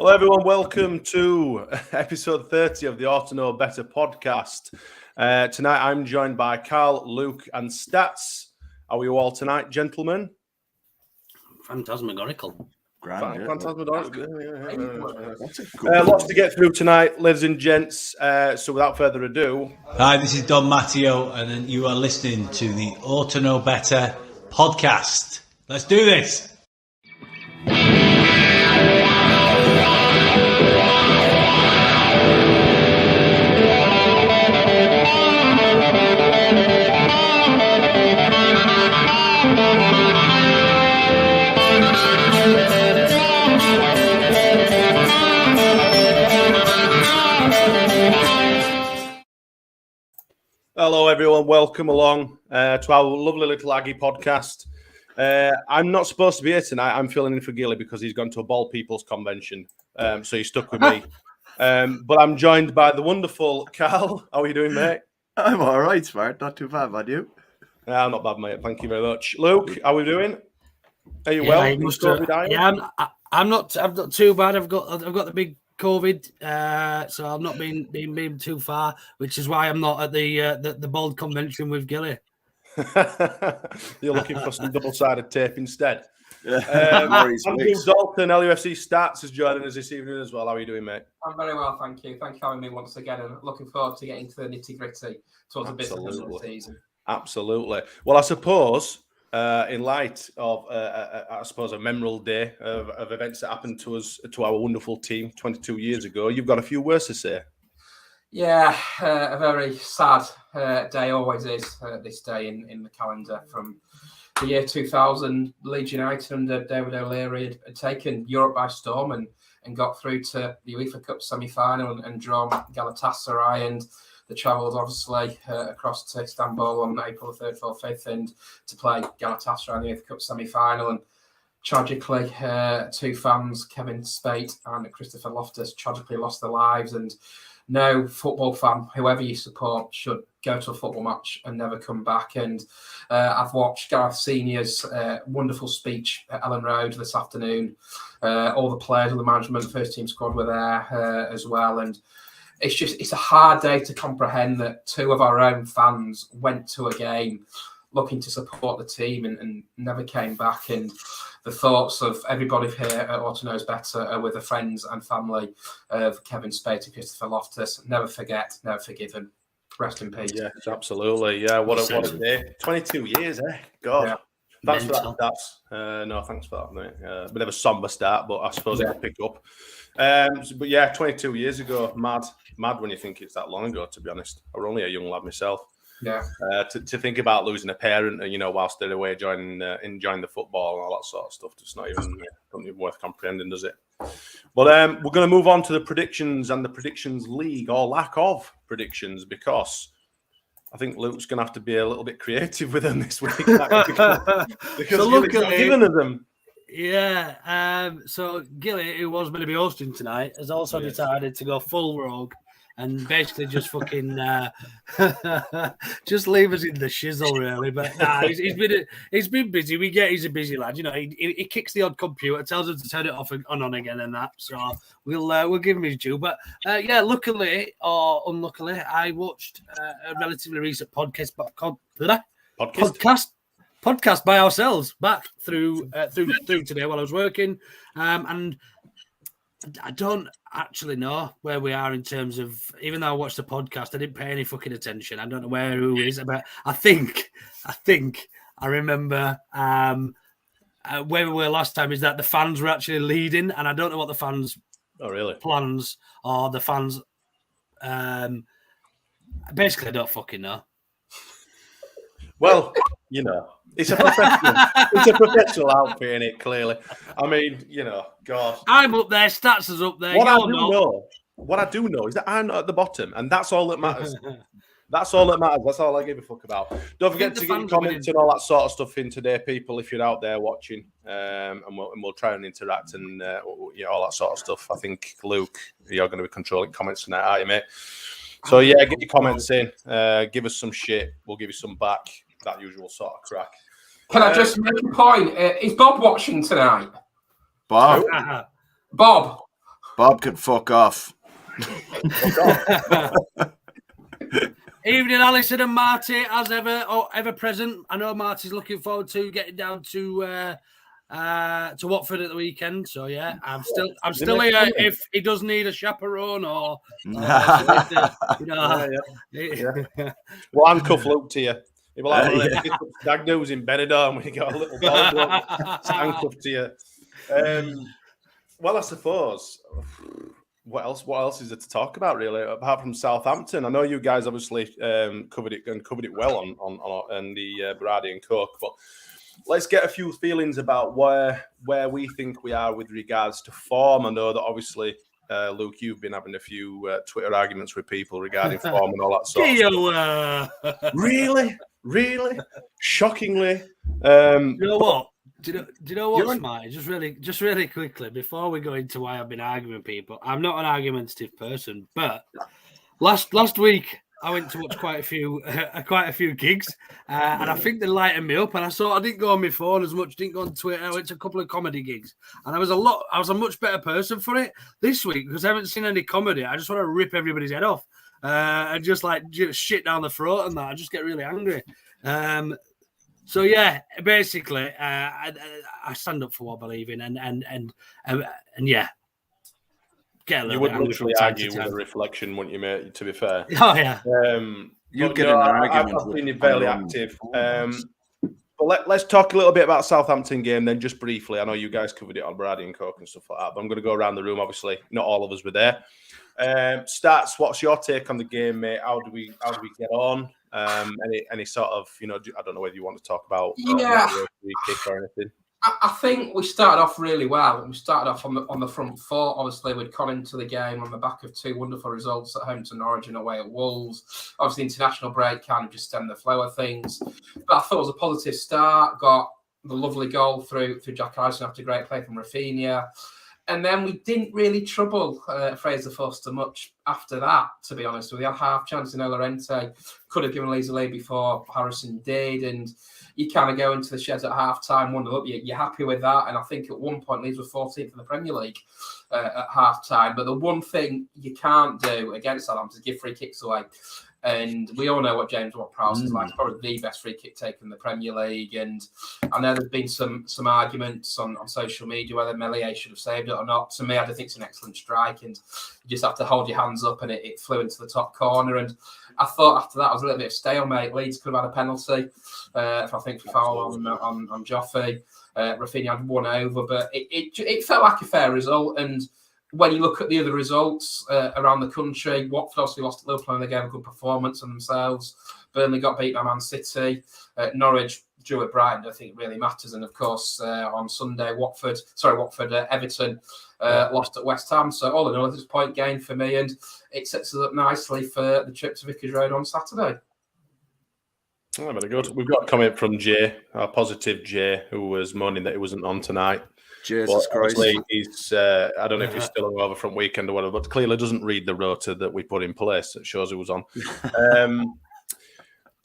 Well, everyone, welcome to episode 30 of the Ought to Know Better podcast. Tonight, I'm joined by Karl, Luke, and Stats. How are you all tonight, gentlemen? Phantasmagorical. Phantasmagorical. Lots to get through tonight, ladies and gents. So without further ado... Hi, this is Don Matteo, and you are listening to the Ought to Know Better podcast. Let's do this. Hello, everyone. Welcome along to our lovely little Aggie podcast. I'm not supposed to be here tonight. I'm filling in for Gilly because he's gone to a Bald People's convention. So he's stuck with me. But I'm joined by the wonderful Karl. How are you doing, mate? I'm all right, Smart. Not too bad, man. You? I'm not bad, mate. Thank you very much. Luke, how are we doing? Are you well? I'm not too bad. I've got the big COVID, so I've not been too far, which is why I'm not at the Bald convention with Gilly. You're looking for some double-sided tape instead. Andrew Dalton, LUFC Stats, is joining us this evening as well. How are you doing, mate? I'm very well, thank you. Thank you for having me once again, and looking forward to getting to the nitty-gritty towards the business of the season. Absolutely. Well, I suppose, in light of, a memorable day of events that happened to us, to our wonderful team 22 years ago, you've got a few words to say. Yeah, a very sad day always is this day in the calendar. From the year 2000, Leeds United under David O'Leary had taken Europe by storm and got through to the UEFA Cup semi-final and drawn Galatasaray, and they travelled obviously across to Istanbul on April 3rd, 4th, 5th, and to play Galatasaray in the UEFA Cup semi-final. And tragically, two fans, Kevin Spate and Christopher Loftus, tragically lost their lives. And no football fan, whoever you support, should go to a football match and never come back. And I've watched Gareth Senior's wonderful speech at Ellen Road this afternoon. All the players of the management, first team squad were there as well. And it's a hard day to comprehend that two of our own fans went to a game looking to support the team and never came back. And the thoughts of everybody here at Ought to Knows Better are with the friends and family of Kevin Spate and Christopher Loftus. Never forget, never forgiven. Rest in peace. Yes, absolutely. Yeah, what a day. 22 years, eh? God. Yeah. Thanks for that, Stats. No, thanks for that, mate. Bit of a somber start, but I suppose it'll pick up. But yeah, 22 years ago, mad when you think it's that long ago, to be honest. I was only a young lad myself. Yeah. To think about losing a parent, whilst they're away enjoying the football and all that sort of stuff, it's not even worth comprehending, does it? But we're going to move on to the predictions and the predictions league, or lack of predictions, because I think Luke's going to have to be a little bit creative with them this week because so luckily, not giving us them. Yeah. So Gilly, who was going to be hosting tonight, has also decided to go full rogue and basically just fucking just leave us in the shizzle, really. But nah, he's been busy. We get he's a busy lad. He kicks the odd computer, tells us to turn it off and on again and that. So we'll give him his due. But luckily or unluckily, I watched a relatively recent podcast by ourselves back through today while I was working, and I don't actually know where we are in terms of, even though I watched the podcast, I didn't pay any fucking attention. I don't know who is, but I think I remember where we were last time is that the fans were actually leading, and I don't know what the fans' plans or the fans. Basically, I don't fucking know. Well, it's a professional outfit, innit? Clearly, I mean, God. I'm up there. Stats is up there. What I do know is that I'm not at the bottom, and that's all that matters. That's all that matters. That's all I give a fuck about. Don't forget to get your comments and all that sort of stuff in today, people, if you're out there watching, and we'll try and interact and all that sort of stuff. I think, Luke, you're going to be controlling comments tonight, aren't you, mate? So yeah, get your comments in. Give us some shit. We'll give you some back. That usual sort of crack. Can I just make a point? Is Bob watching tonight? Bob? Bob. Bob can fuck off. Evening, Alison and Marty, as ever present. I know Marty's looking forward to getting down to Watford at the weekend. So yeah, I'm still here if he does need a chaperone or Well, handcuff Luke to you. He will have stag news in Benidorm when you got a little ball handcuffed to you. Well, I suppose. What else is there to talk about, really, apart from Southampton? I know you guys obviously covered it well on the Berardi and Coke, but let's get a few feelings about where we think we are with regards to form. I know that obviously, Luke, you've been having a few Twitter arguments with people regarding form and all that sort of stuff. Really, shockingly. You know what? Do you know what, Smarty? Just really quickly before we go into why I've been arguing with people. I'm not an argumentative person, but last week I went to watch quite a few gigs, and I think they lightened me up. And I didn't go on my phone as much, didn't go on Twitter. I went to a couple of comedy gigs, and I was a much better person for it this week because I haven't seen any comedy. I just want to rip everybody's head off and just shit down the throat and that. I just get really angry. So yeah, basically, I stand up for what I believe in, and yeah, get a little. You would literally argue with a reflection, wouldn't you, mate? To be fair. Oh yeah. You get an argument. I've been fairly active. But let's talk a little bit about Southampton game then, just briefly. I know you guys covered it on Brady and Coke and stuff like that, but I'm going to go around the room. Obviously, not all of us were there. Stats. What's your take on the game, mate? How do we get on? Any sort of, I don't know whether you want to talk about free kick or anything. I think we started off really well. We started off on the front foot. Obviously, we'd gone into the game on the back of two wonderful results at home to Norwich and away at Wolves. Obviously, the international break kind of just stemmed the flow of things. But I thought it was a positive start. Got the lovely goal through Jack Ison after a great play from Rafinha. And then we didn't really trouble Fraser Foster much after that, to be honest. We had half chance in Llorente. Could have given Leeds a lead before Harrison did. And you kind of go into the sheds at half time, wonder, look, you're happy with that. And I think at one point Leeds were 14th in the Premier League at half time. But the one thing you can't do against Southampton is give free kicks away. And we all know what James Ward-Prowse is like. He's probably the best free kick taker in the Premier League. And I know there's been some arguments on social media whether Meslier should have saved it or not. To me, I do think it's an excellent strike. And you just have to hold your hands up and it flew into the top corner. And I thought after that, it was a little bit of stalemate. Leeds could have had a penalty, I think, for foul on Joffrey. Rafinha had one over. But it felt like a fair result. And when you look at the other results around the country, Watford obviously lost to Liverpool and they gave a good performance on themselves. Burnley got beat by Man City. Norwich drew at Brighton. I think it really matters. And of course, on Sunday, Everton lost at West Ham. So all in all, it's a point gain for me, and it sets us up nicely for the trip to Vicarage Road on Saturday. Oh, very good. We've got a comment from Jay, our positive Jay, who was moaning that he wasn't on tonight. Jesus Christ. He's, I don't know if he's still over from weekend or whatever, but clearly doesn't read the rota that we put in place that shows who was on.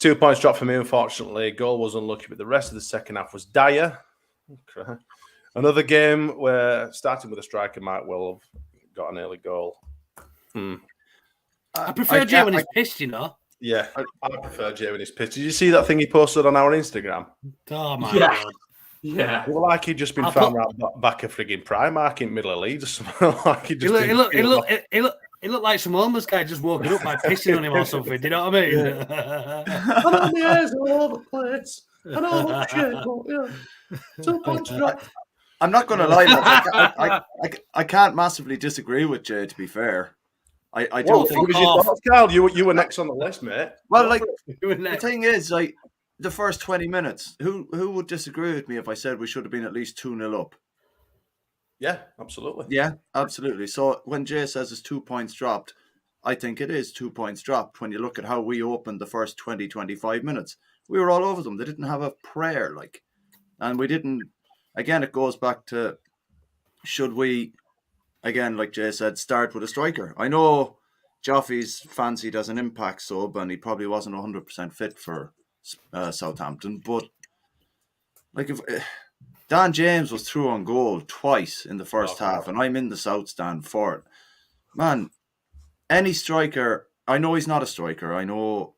2 points dropped for me, unfortunately. Goal was unlucky, but the rest of the second half was dire. Okay. Another game where, starting with a striker, might well have got an early goal. I prefer Jay when he's pissed, Yeah, I prefer Jay when he's pissed. Did you see that thing he posted on our Instagram? Oh, my God. Yeah. Well, like he'd just been found out back of frigging Primark in middle of Leeds or something. Like he looked like some homeless guy just walking up by pissing on him or something. Do you know what I mean? And on the airs all over the place. And all the shit. 2 points drop. I'm not going to lie. I can't massively disagree with Jay, to be fair. I don't think... Carl, you were next on the list, mate. Well, the thing is, the first 20 minutes, who would disagree with me if I said we should have been at least 2-0 up? Yeah, absolutely. Yeah, absolutely. So when Jay says it's 2 points dropped, I think it is 2 points dropped when you look at how we opened the first 20, 25 minutes. We were all over them. They didn't have a prayer, and we didn't. Again, it goes back to, should we, again, like Jay said, start with a striker? I know Joffrey's fancied as an impact sub, and he probably wasn't 100% fit for Southampton, but Dan James was through on goal twice in the first half, and I'm in the South stand for it. Man, any striker, I know he's not a striker. I know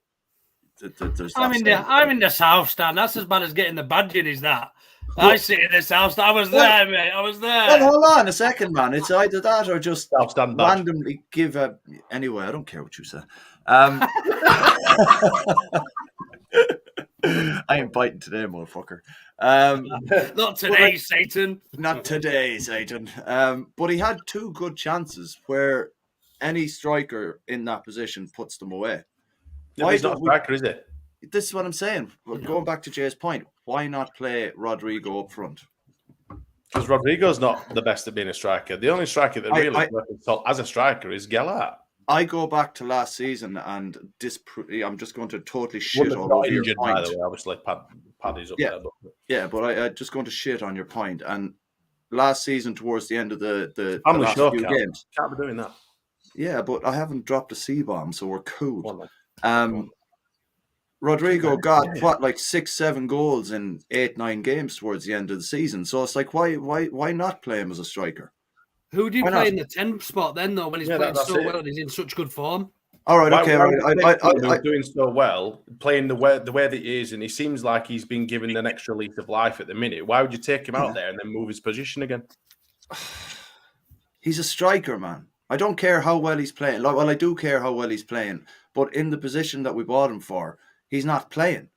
that there's. I'm in the South stand. That's as bad as getting the badging, is that? I sit in the South stand. I was there, mate. I was there. Well, hold on a second, man. It's either that or just randomly give a. Anyway, I don't care what you say. I ain't biting today, motherfucker. Not today, Satan. Not today, Satan. But he had 2 good chances where any striker in that position puts them away. Yeah, he's not a striker, is it? This is what I'm saying. Going back to Jay's point, why not play Rodrigo up front? Because Rodrigo's not the best at being a striker. The only striker that really as a striker is Gellert. I go back to last season and I'm just going to totally shit all over your point. By the way, obviously, Paddy's up there. But I'm just going to shit on your point. And last season, towards the end of the last few games, can't be doing that. Yeah, but I haven't dropped a C-bomb, so we're cool. Rodrigo got 6-7 goals in 8-9 games towards the end of the season. So it's like, why not play him as a striker? Who do you play in the 10 spot then, though, when he's playing so well and he's in such good form? All right, okay. He's doing so well, playing the way that he is, and he seems like he's been given an extra lease of life at the minute. Why would you take him out there and then move his position again? He's a striker, man. I don't care how well he's playing. Well, I do care how well he's playing, but in the position that we bought him for, he's not playing.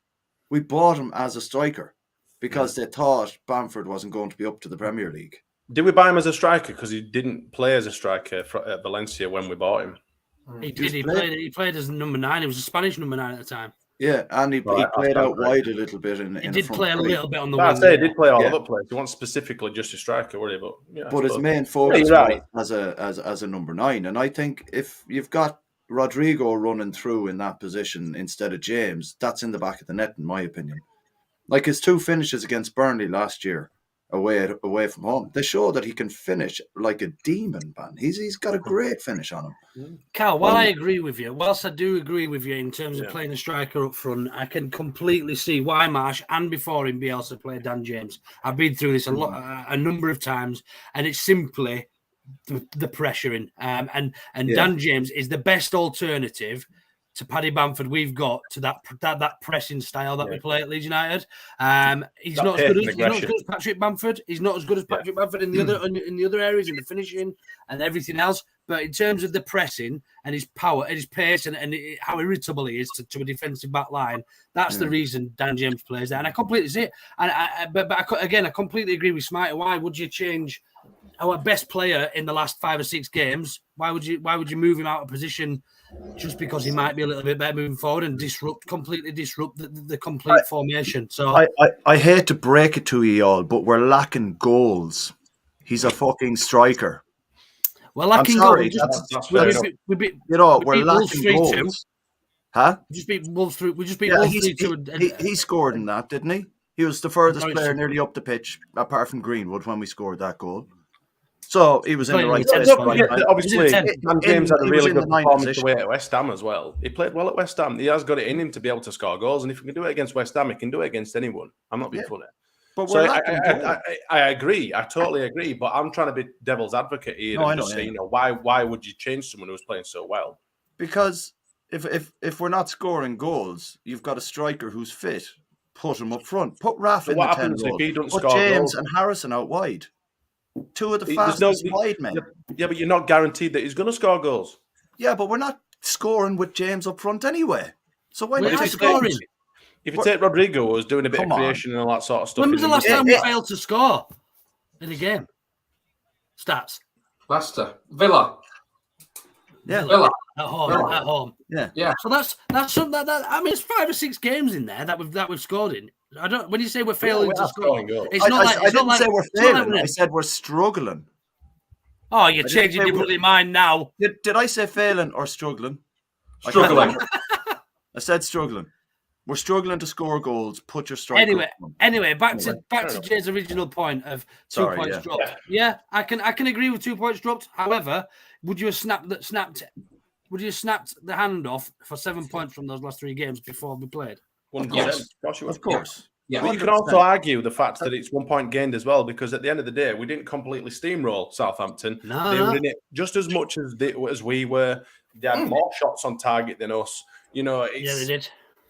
We bought him as a striker because they thought Bamford wasn't going to be up to the Premier League. Did we buy him as a striker because he didn't play as a striker at Valencia when we bought him? He did. He played as number 9. He was a Spanish number 9 at the time. Yeah, and he played out wide a little bit. He did play a little bit on the wing. He did play all over the place. He wasn't specifically just a striker, would he? But his main focus was as a number 9. And I think if you've got Rodrigo running through in that position instead of James, that's in the back of the net, in my opinion. Like his 2 finishes against Burnley last year, away from home, they show that he can finish like a demon, man. He's got a great finish on him. Carl, while I agree with you, whilst I do agree with you in terms of playing a striker up front, I can completely see why Marsh and before him Bielsa played Dan James. I've been through this a number of times, and it's simply the pressuring. And Dan James is the best alternative to Paddy Bamford we've got to that pressing style that we play at Leeds United. He's not as good as Patrick Bamford. He's not as good as Patrick Bamford in the other areas, in the finishing and everything else. But in terms of the pressing and his power and his pace and how irritable he is to a defensive back line, that's the reason Dan James plays there. And I completely see it. And I completely agree with Smarty. Why would you change our best player in the last 5 or 6 games? Why would you move him out of position just because he might be a little bit better moving forward and completely disrupt the complete formation? So I hate to break it to you all, but we're lacking goals. He's a fucking striker. We're lacking goals. We're lacking goals. Huh? We just beat Wolves 3-2. He scored in that, didn't he? He was the furthest player nearly up the pitch, apart from Greenwood, when we scored that goal. So he was in the right place. Obviously, Dan James had a really good performance away at West Ham as well. He played well at West Ham. He has got it in him to be able to score goals, and if he can do it against West Ham, he can do it against anyone. I'm not being funny. But I agree. I totally agree. But I'm trying to be devil's advocate here and just say, why would you change someone who's playing so well? Because if we're not scoring goals, you've got a striker who's fit. Put him up front. Put Rafa in the 10 role. Put James and Harrison out wide. 2 of the fastest wide men. Yeah, but you're not guaranteed that he's going to score goals. Yeah, but we're not scoring with James up front anyway. So why not scoring? If you take Rodrigo, who was doing a bit of creation and all that sort of stuff. When was the last time we failed to score in a game? Stats. Leicester. Villa. Yeah. Villa. At home. Yeah. So that's something that I mean, it's 5 or 6 games in there that we've scored in. I don't. When you say we're failing to score, it's not like I didn't say we're failing. I said we're struggling. Oh, you're changing your bloody mind now. Did I say failing or struggling? Struggling. I said struggling. We're struggling to score goals. Put your strike. Anyway, back to Jay's original point of 2 points dropped. Yeah, I can agree with 2 points dropped. However, would you have snapped the hand off for 7 points from those last 3 games before we played? Yes. Of course. Yeah, But you can 100%. also argue the fact that it's 1 point gained as well, because at the end of the day, we didn't completely steamroll Southampton. They were in it just as much as we were. They had more shots on target than us. You know, Yeah, they did.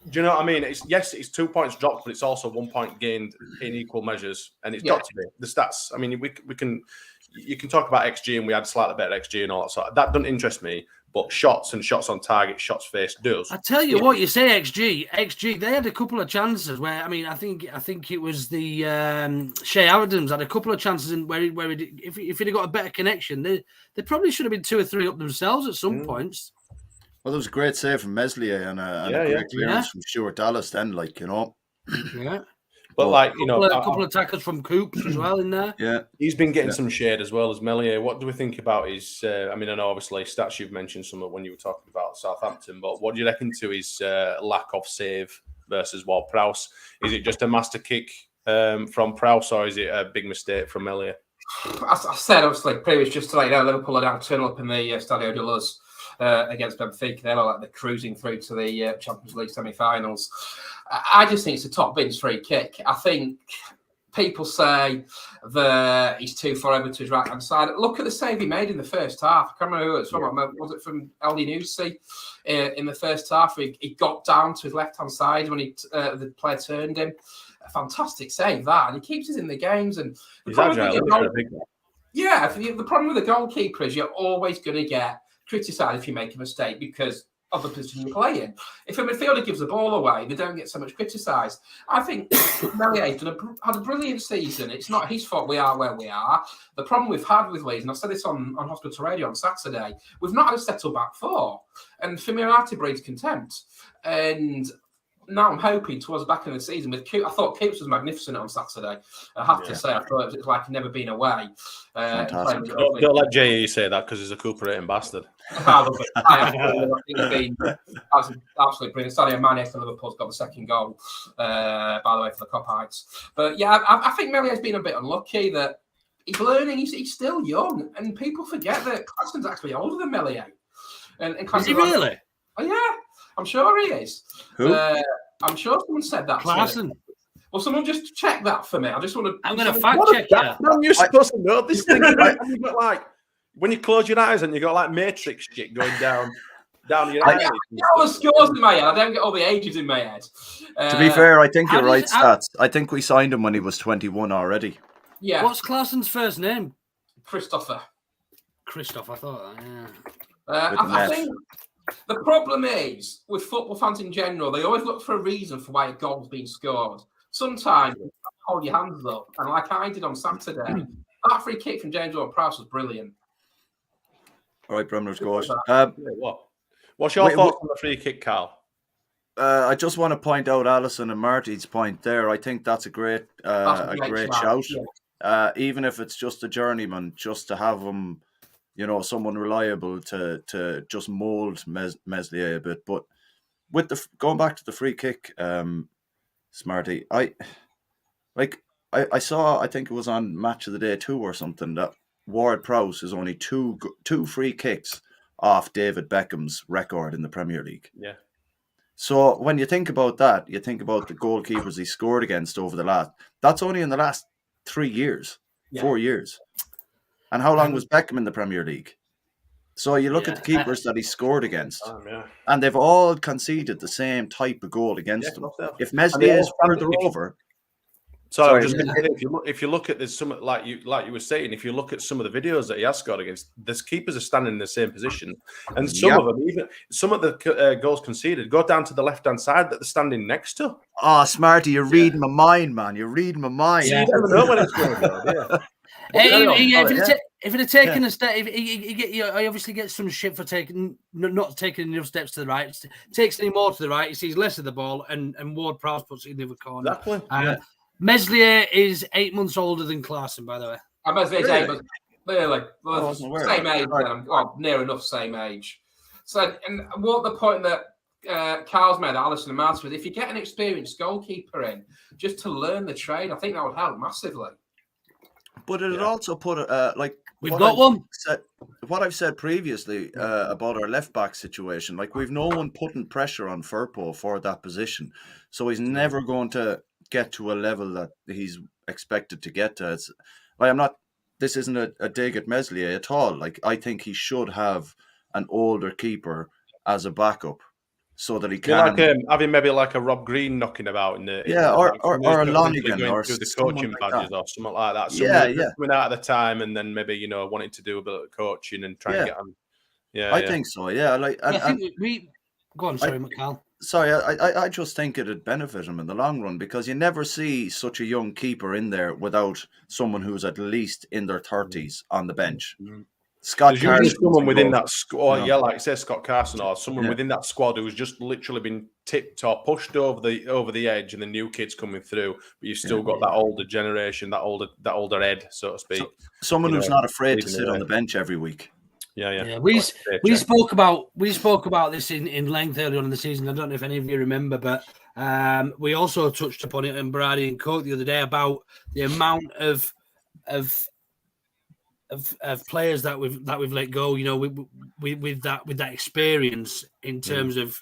do you know what I mean? It's 2 points dropped, but it's also 1 point gained in equal measures, and it's got to be the stats. I mean, you can talk about XG, and we had slightly better XG and all that sort. That doesn't interest me, but shots and shots on target, shots faced does. I tell you what, you say XG. They had a couple of chances where, I mean, I think it was the Shea Adams had a couple of chances where if he'd have got a better connection, they probably should have been 2 or 3 up themselves at some points. Well, there was a great save from Meslier and a great clearance from Stuart Dallas then, like, you know. Yeah. But like, you know, a couple of tackles from Coops as well in there. Yeah, he's been getting some shade as well as Meslier. What do we think about his? I mean, I know obviously stats you've mentioned some when you were talking about Southampton, but what do you reckon to his lack of save versus Ward-Prowse? Is it just a master kick from Prowse, or is it a big mistake from Meslier? I said obviously previous, just to let you know, Liverpool are now turning up in the Stadio de Luz against Benfica. They look like they're cruising through to the Champions League semi-finals. I just think it's a top bins free kick. I think people say that he's too far over to his right hand side. Look at the save he made in the first half. I can't remember who it was from. Was it from El Nusi in the first half? He got down to his left hand side when the player turned him. A fantastic save that, and he keeps us in the games. And the problem with the goalkeeper is you're always going to get criticised if you make a mistake because of the position you're playing. If a midfielder gives the ball away, they don't get so much criticised. I think Meslier had a brilliant season. It's not his fault we are where we are. The problem we've had with Leeds, and I said this on Hospital Radio on Saturday, we've not had a settled back four. And familiarity breeds contempt. And now I'm hoping towards the back end of the season with Coops. I thought Coops was magnificent on Saturday. I have to say, I thought it was like he'd never been away. Don't let JE say that because he's a cooperating bastard. I love it. I think it's been absolutely brilliant. Sadio Mane for Liverpool's got the second goal, by the way, for the Cop Heights. But yeah, I think Melia's been a bit unlucky that he's learning. He's still young, and people forget that Claeson's actually older than Meslier. And is he really? Oh yeah, I'm sure he is. Who? I'm sure someone said that. Claeson. Well, someone just check that for me. I just want to. I'm going to fact check you. You're supposed to know this thing. You got like when you close your eyes and you got like Matrix shit going down your eyes. I get all the scores in my head. I don't get all the ages in my head. To be fair, I think you're right, Stats. I think we signed him when he was 21 already. Yeah. What's Claeson's first name? Christopher, I thought that, yeah. I think the problem is with football fans in general, they always look for a reason for why a goal's been scored. Sometimes you hold your hands up, and like I did on Saturday, that free kick from James Ward-Prowse was brilliant. All right, Bremner scores. What's your thoughts on the free kick, Carl? I just want to point out Alison and Marty's point there. I think that's a great shout. Yeah. Even if it's just a journeyman, just to have him, you know, someone reliable to just mould Meslier a bit. But with going back to the free kick, Smarty, I saw, I think it was on Match of the Day 2 or something, that Ward-Prowse is only two free kicks off David Beckham's record in the Premier League. Yeah. So when you think about that, you think about the goalkeepers he scored against over that's only in the last 3 years, 4 years. And how long was Beckham in the Premier League? So you look at the keepers that he scored against, and they've all conceded the same type of goal against them. If Meslier is further over, if you look at this, some like you were saying, if you look at some of the videos that he has scored against, the keepers are standing in the same position, and some of the goals conceded go down to the left hand side that they're standing next to. Oh, Smarty, you're reading my mind, man. You're reading my mind. You never know when it's going on. If it had taken a step, he obviously gets some shit for not taking enough steps to the right. Takes any more to the right, he sees less of the ball, and Ward-Prowse puts it in the other corner. Exactly. Meslier is 8 months older than Claeson, by the way. Meslier's 8 months. Really, same age. Near enough same age. So, and what the point that Carl's made, Alison and Martin, was if you get an experienced goalkeeper in, just to learn the trade, I think that would help massively. But it'd also put we've got one. What I've said previously about our left back situation, like we've no one putting pressure on Firpo for that position, so he's never going to get to a level that he's expected to get to. I'm not. This isn't a dig at Meslier at all. Like, I think he should have an older keeper as a backup, so that he can having maybe like a Rob Green knocking about in the or a Lonigan going or through the someone coaching like badges that. or something like that. Yeah. Coming out at the time and then maybe wanting to do a bit of coaching and try and get on. Yeah, I think so. Yeah, I think we go on. Sorry, Mikhail. Sorry, I just think it'd benefit him in the long run, because you never see such a young keeper in there without someone who's at least in their 30s on the bench. Scott Carson, someone within that squad, like say Scott Carson or someone within that squad who's just literally been tipped or pushed over the edge, and the new kids coming through, but you've still got that older generation, that older head, so to speak. Someone who's not afraid to sit on the bench every week. Yeah. We spoke about this in length earlier on in the season. I don't know if any of you remember, but we also touched upon it in Brady and Coke the other day about the amount of players that we've let go. With that experience in terms of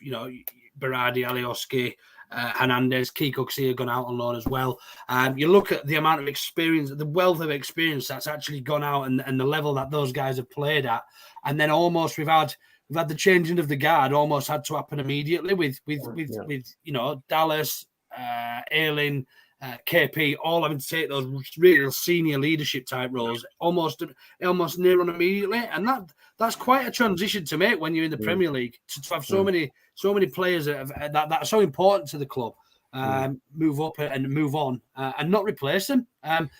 Berardi, Alioski, Hernandez, Kikuxi have gone out on loan as well. You look at the amount of experience, the wealth of experience that's actually gone out, and the level that those guys have played at, and then almost we've had the changing of the guard almost had to happen immediately with Dallas, Ayling, KP, all having to take those real senior leadership type roles almost near on immediately, and that's quite a transition to make when you're in the Premier League to have so many players that are so important to the club move up and move on and not replace them.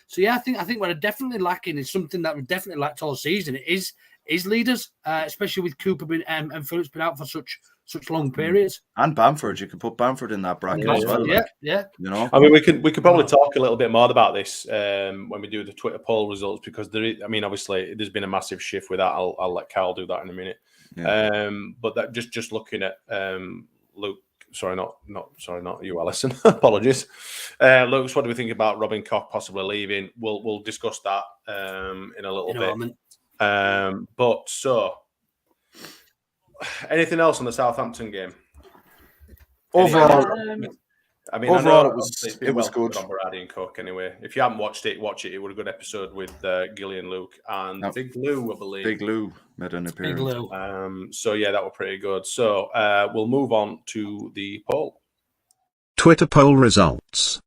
So yeah, I think we're definitely lacking is something that we've definitely lacked all season. It is leaders, especially with Cooper and Phillips been out for such long periods. And Bamford, you can put Bamford in that bracket as well. Yeah. I mean, we could probably talk a little bit more about this when we do the Twitter poll results, because obviously there's been a massive shift with that. I'll let Carl do that in a minute. Yeah. But that just looking at Luke. Sorry, not you, Alison. Apologies, Luke. What do we think about Robin Koch possibly leaving? We'll discuss that in a little bit. But so, anything else on the Southampton game? Overall, overall it was good. On Berardi and Cook, anyway. If you haven't watched it, watch it. It was a good episode with Gilly and Luke and Big Lou, I believe. Big Lou made an appearance. Big Lou. So yeah, that was pretty good. So we'll move on to the poll. Twitter poll results.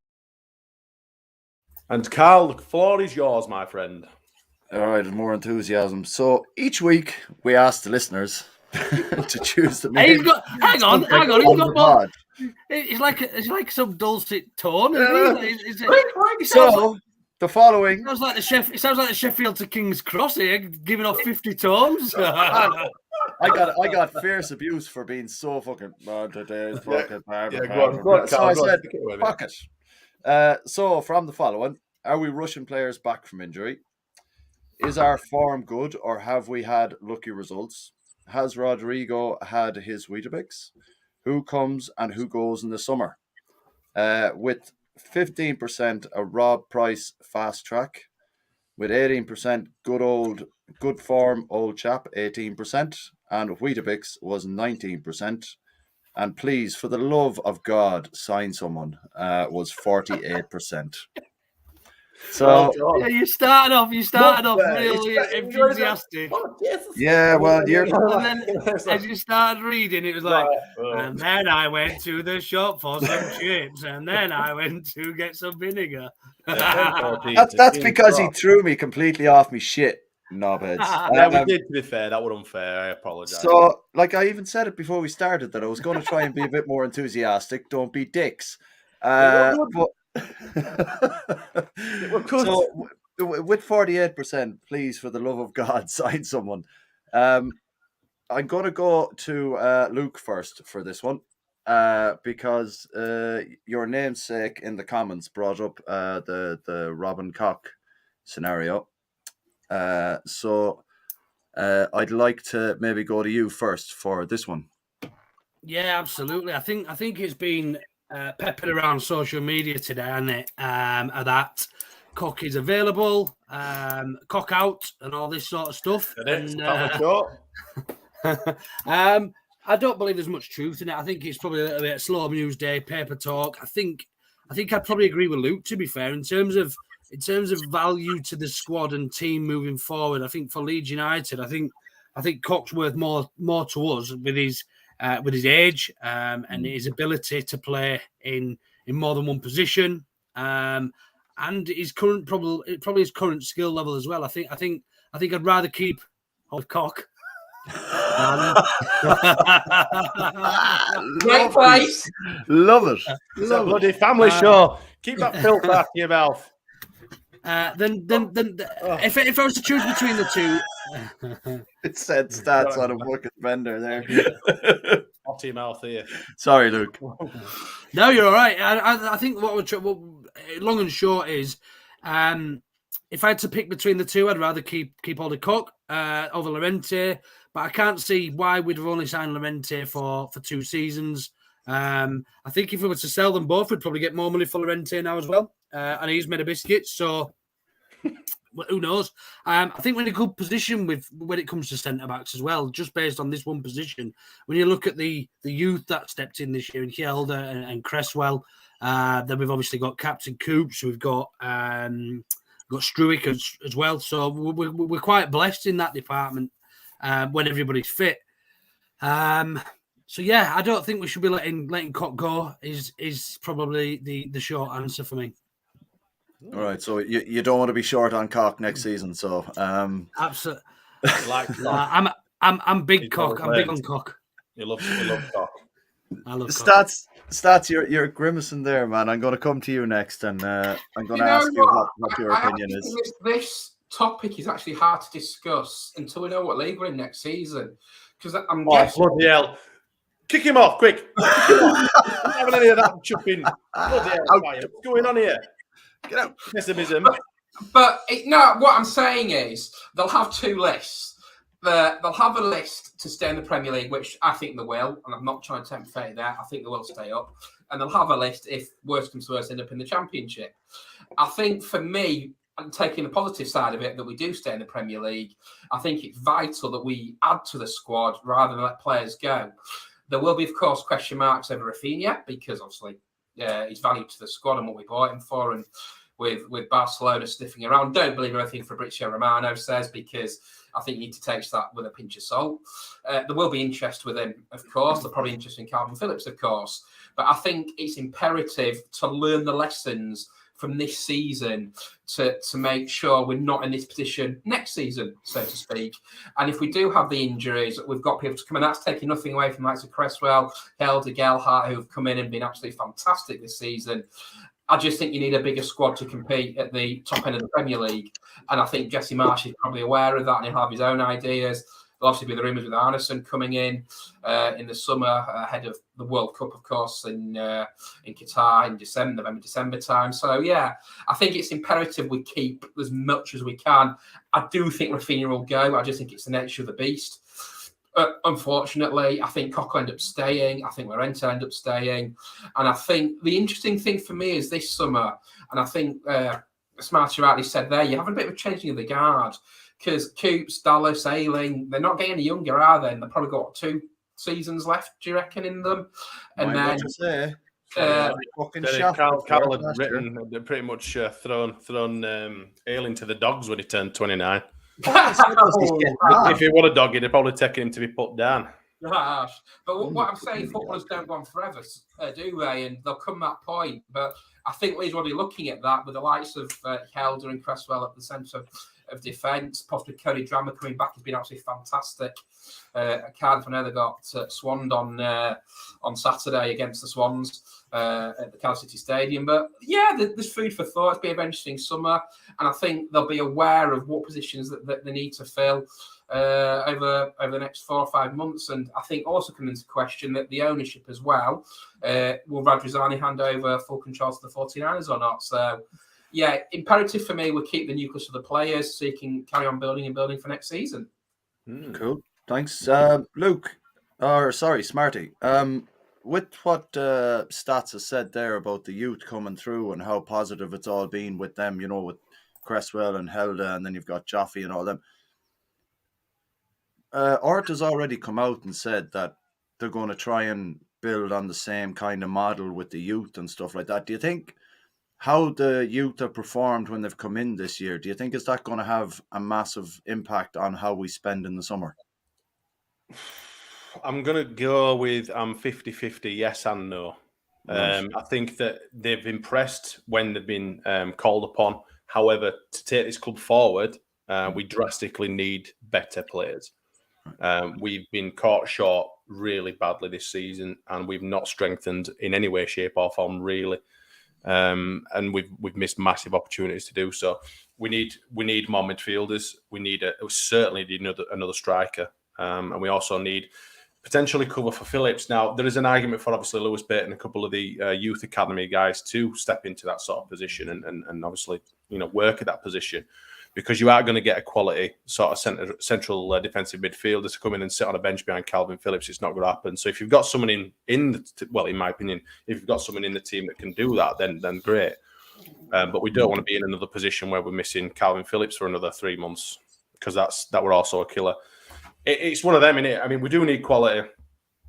And Carl, the floor is yours, my friend. All right, more enthusiasm. So each week we ask the listeners to choose the name. Hang on. He's got more. It's like some dulcet tone. So the following. It sounds like the Sheffield to King's Cross here, giving off 50 tones. I got fierce abuse for being so fucking. Today's fucking. So I said, fuck it. So from the following, are we rushing players back from injury? Is our form good, or have we had lucky results? Has Rodrigo had his Weetabix? Who comes and who goes in the summer? With 15% a Rob Price fast track, with 18% good form old chap, 18%, and Weetabix was 19%. And please, for the love of God, sign someone was 48%. So yeah, you started off really enthusiastic. Yeah, well, you're. And then, as you started reading, it was like, and then I went to the shop for some chips, and then I went to get some vinegar. That's because he threw me completely off me shit, knobheads. Yeah, we did. To be fair, that was unfair. I apologize. So, like I even said it before we started that I was going to try and be a bit more enthusiastic. Don't be dicks. But so with 48%, please, for the love of God, sign someone. I'm going to go to Luke first for this one, because your namesake in the comments brought up the Robin Koch scenario. So I'd like to maybe go to you first for this one. Yeah, absolutely. I think it's been peppered around social media today, hasn't it? That Koch is available, Koch out, and all this sort of stuff. I don't believe there's much truth in it. I think it's probably a little bit slow news day, paper talk. I think I think I'd probably agree with Luke. To be fair, in terms of value to the squad and team moving forward, I think for Leeds United, I think Koch's worth more to us with his age and his ability to play in more than one position, and his current probably his current skill level as well. I think I'd rather keep hold Koch. Great place. Love it. It's a bloody family show. Keep that filth out your mouth. Then if I was to choose between the two, It said stats on a fucking vendor there. Potty mouth here. Sorry, Luke. No, you're all right. I think what long and short is, if I had to pick between the two, I'd rather keep Alder Koch over Llorente, but I can't see why we'd have only signed Llorente for 2 seasons. I think if we were to sell them both, we'd probably get more money for Llorente now as well. And he's made a biscuit, so who knows? I think we're in a good position when it comes to centre backs as well, just based on this one position. When you look at the youth that stepped in this year in Hjelde and Cresswell, then we've obviously got Captain Coops, we've got Struick as well. So we're quite blessed in that department when everybody's fit. So yeah, I don't think we should be letting Koch go. Is probably the short answer for me. All right, so you don't want to be short on Koch next season, so Absolutely. I'm big Koch. I'm big on Koch. You love Koch. I love Koch. Stats, you're grimacing there, man. I'm going to come to you next, and I'm going to ask you what your opinion is. This topic is actually hard to discuss until we know what league we're in next season. Because I'm guessing. Bloody hell. Kick him off, quick. Kick him off. I'm not having any of that chupping. Bloody hell, what's going on here? Get out. Pessimism. But what I'm saying is they'll have 2 lists. They'll have a list to stay in the Premier League, which I think they will, and I'm not trying to tempt fate there. I think they will stay up. And they'll have a list if worst comes to worst, end up in the Championship. I think for me, and taking the positive side of it, that we do stay in the Premier League, I think it's vital that we add to the squad rather than let players go. There will be, of course, question marks over Rafinha because obviously his value to the squad and what we bought him for, and with Barcelona sniffing around. Don't believe everything Fabrizio Romano says, because I think you need to take that with a pinch of salt. There will be interest with him, of course. There'll probably interest in Calvin Phillips, of course. But I think it's imperative to learn the lessons from this season to make sure we're not in this position next season, so to speak. And if we do have the injuries, we've got people to come in. That's taking nothing away from likes of Cresswell, Helder, Gelhardt, who have come in and been absolutely fantastic this season. I just think you need a bigger squad to compete at the top end of the Premier League. And I think Jesse Marsh is probably aware of that, and he'll have his own ideas. There'll obviously be the rumours with Arneson coming in the summer ahead of the World Cup, of course, in Qatar in November, December time. So, yeah, I think it's imperative we keep as much as we can. I do think Rafinha will go. I just think it's the nature of the beast. Unfortunately, I think Koch will end up staying. I think Llorente will end up staying. And I think the interesting thing for me is this summer, and I think Smarty rightly said there, you have a bit of a changing of the guard, because Coops, Dallas, Ayling, they're not getting any younger, are they? And they've probably got 2 seasons left, do you reckon, in them? And then Carl had written, they'd pretty much thrown Ayling to the dogs when he turned 29. If he were a dog, he'd have probably taken him to be put down. Gosh. But what I'm saying, footballers don't go on forever, do they? And there'll come that point. But I think Leeds will be looking at that with the likes of Helder and Cresswell at the centre of defence. Possibly Cody Drama coming back has been absolutely fantastic. At Cardiff, I know they got swanned on Saturday against the Swans at the Cardiff City Stadium. But yeah, there's food for thought. It's been a very interesting summer, and I think they'll be aware of what positions that they need to fill over the next 4 or 5 months. And I think also comes into question that the ownership as well, will Radrizzani hand over full control to the 49ers or not? So yeah, imperative for me, we keep the nucleus of the players so you can carry on building for next season. Cool. Thanks. Luke, Smarty. With what Stats has said there about the youth coming through and how positive it's all been with them, you know, with Cresswell and Helda, and then you've got Joffe and all them. Ort has already come out and said that they're going to try and build on the same kind of model with the youth and stuff like that. Do you think how the youth have performed when they've come in this year, do you think is that going to have a massive impact on how we spend in the summer? I'm going to go with 50-50, yes and no. Right. I think that they've impressed when they've been called upon. However, to take this club forward, we drastically need better players. We've been caught short really badly this season, and we've not strengthened in any way, shape, or form, really. And we've missed massive opportunities to do so. We need more midfielders. We certainly need another striker, and we also need potentially cover for Phillips. Now, there is an argument for obviously Lewis Bate and a couple of the youth academy guys to step into that sort of position and obviously work at that position, because you are going to get a quality sort of central defensive midfielder to come in and sit on a bench behind Calvin Phillips. It's not going to happen. So if you've got someone in my opinion, if you've got someone in the team that can do that, then great. But we don't want to be in another position where we're missing Calvin Phillips for another 3 months, because that were also a killer. It's one of them, innit? I mean, we do need quality.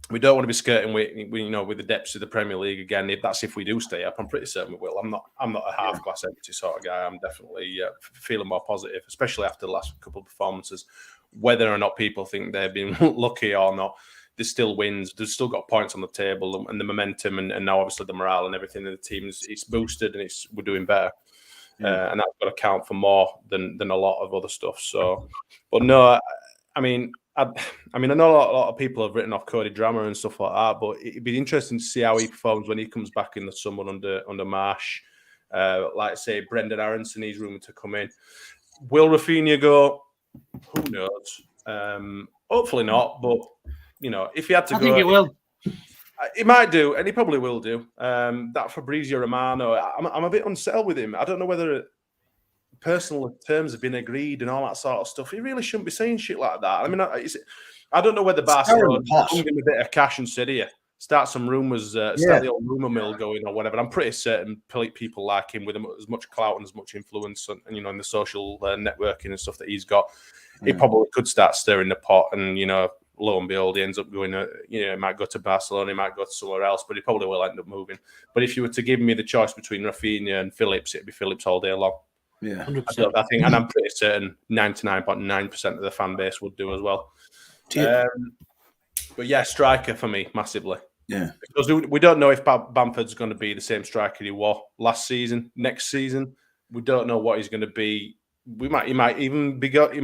We don't want to be skirting with the depths of the Premier League again. That's if we do stay up. I'm pretty certain we will. I'm not a half glass empty sort of guy. I'm definitely feeling more positive, especially after the last couple of performances. Whether or not people think they've been lucky or not, there's still wins. There's still got points on the table, and the momentum, and now obviously the morale and everything in the team it's boosted, and we're doing better. And that's got to count for more than a lot of other stuff. So, but no, I mean, I know a lot of people have written off Cody Drammer and stuff like that, but it'd be interesting to see how he performs when he comes back in the summer under Marsh. Like I say, Brendan Aronson, he's rumoured to come in. Will Rafinha go? Who knows? Hopefully not, but if he had to go, I think it will. He might do, and he probably will do. That Fabrizio Romano, I'm a bit unsettled with him. I don't know whether personal terms have been agreed and all that sort of stuff. He really shouldn't be saying shit like that. I mean, I don't know whether Barcelona hung him a bit of cash and said, here, start some rumours, start the old rumour mill going or whatever. I'm pretty certain people like him with as much clout and as much influence, and in the social networking and stuff that he's got, he probably could start stirring the pot. And lo and behold, he ends up going. He might go to Barcelona, he might go to somewhere else, but he probably will end up moving. But if you were to give me the choice between Rafinha and Phillips, it'd be Phillips all day long. Yeah, 100%. I think, and I'm pretty certain 99.9% of the fan base would do as well. But yeah, striker for me massively. Yeah, because we don't know if Bamford's going to be the same striker he was last season. Next season, we don't know what he's going to be. He might not even be here. He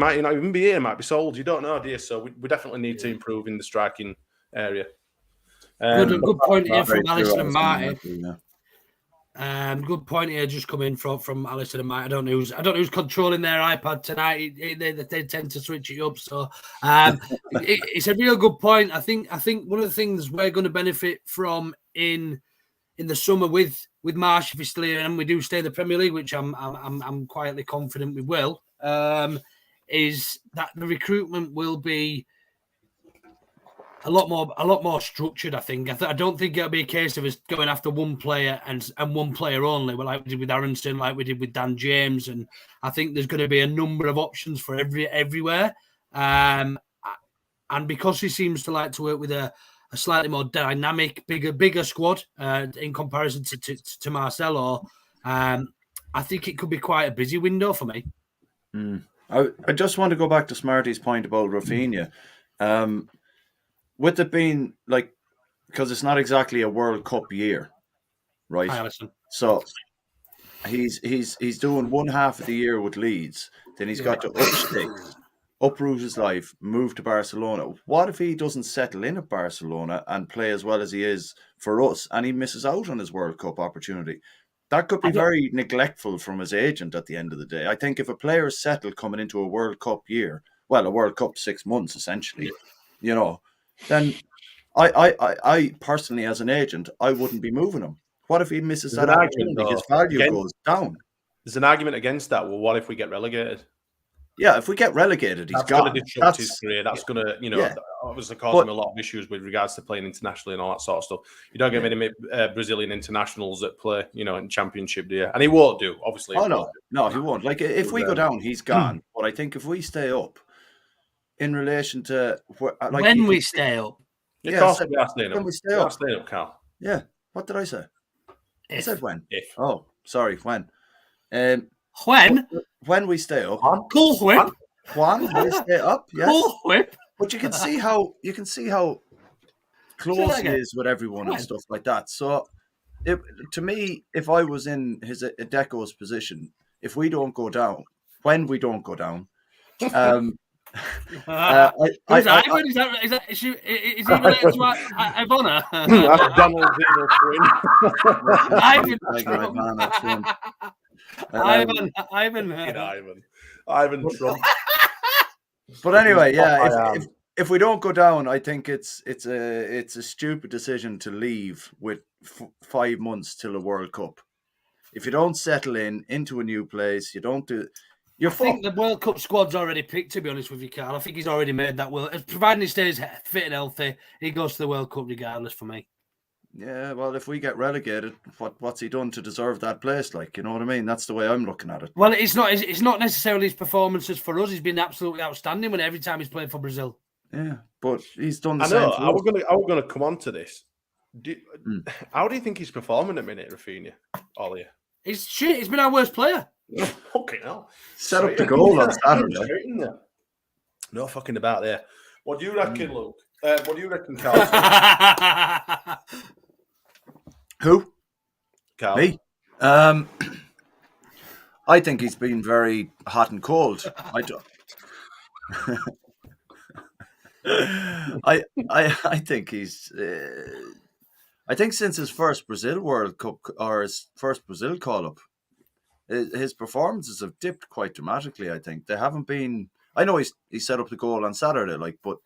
might be sold. You don't know, do you? So we definitely need to improve in the striking area. Good point here from Alison and Marty. Good point here, just coming from Alison and Marty. I don't know who's controlling their iPad tonight. They tend to switch it up. So it's a real good point. I think one of the things we're going to benefit from in the summer with Marsh, if he's still here, and we do stay in the Premier League, which I'm quietly confident we will, is that the recruitment will be a lot more structured. I think. I don't think it'll be a case of us going after one player and one player only, like we did with Aronson, like we did with Dan James, and I think there's going to be a number of options for everywhere. And because he seems to like to work with a slightly more dynamic, bigger squad in comparison to Marcelo, I think it could be quite a busy window for me. I just want to go back to Smarty's point about Rafinha. With it being because it's not exactly a World Cup year, right? Hi, Alison. So he's doing one half of the year with Leeds, then he's got to uproot his life, move to Barcelona. What if he doesn't settle in at Barcelona and play as well as he is for us, and he misses out on his World Cup opportunity? That could be very neglectful from his agent at the end of the day. I think if a player is settled coming into a World Cup year, a World Cup 6 months essentially, then I personally, as an agent, I wouldn't be moving him. What if he misses that opportunity? His value goes down. There's an argument against that. Well, what if we get relegated? Yeah, if we get relegated, he's gone. Going to disrupt his career. That's going to, obviously cause him a lot of issues with regards to playing internationally and all that sort of stuff. You don't get many Brazilian internationals that play, in Championship, do you? And he won't do, obviously. Oh, no, he won't. If we go down, he's gone. But I think if we stay up, in relation to... when we stay up. Of Yeah, course, I said, we are staying when up. we stay We are up. staying up, Carl. Yeah. What did I say? I If. said when. If. Oh, sorry, when. When we stay up. Cool whip. When we stay up, yes. Cool whip. But you can see how close he is with everyone and stuff like that. So, to me, if I was in Deco's position, if we don't go down, when we don't go down, Who's Ivan? Is he related to Ivana? That's Donald's evil twin. Ivan Trump. But anyway, yeah. If we don't go down, I think it's a stupid decision to leave with 5 months till the World Cup. If you don't settle into a new place, you don't do. I think the World Cup squad's already picked. To be honest with you, Carl, I think he's already made that. Providing he stays fit and healthy, he goes to the World Cup regardless. For me. Yeah, well, if we get relegated, what's he done to deserve that place? Like, you know what I mean? That's the way I'm looking at it. Well, it's not necessarily his performances for us. He's been absolutely outstanding every time he's played for Brazil. Yeah, but he's done the same. I was going to come on to this. How do you think he's performing at the minute, Rafinha? Ollie? He's shit. He's been our worst player. Fucking hell. Set up the goal on Saturday. No fucking about there. What do you reckon, Luke? What do you reckon, Carl? Who? Carl. Me? I think he's been very hot and cold. I don't. I think he's. I think since his first Brazil World Cup or his first Brazil call-up, his performances have dipped quite dramatically. I think they haven't been. I know he set up the goal on Saturday, but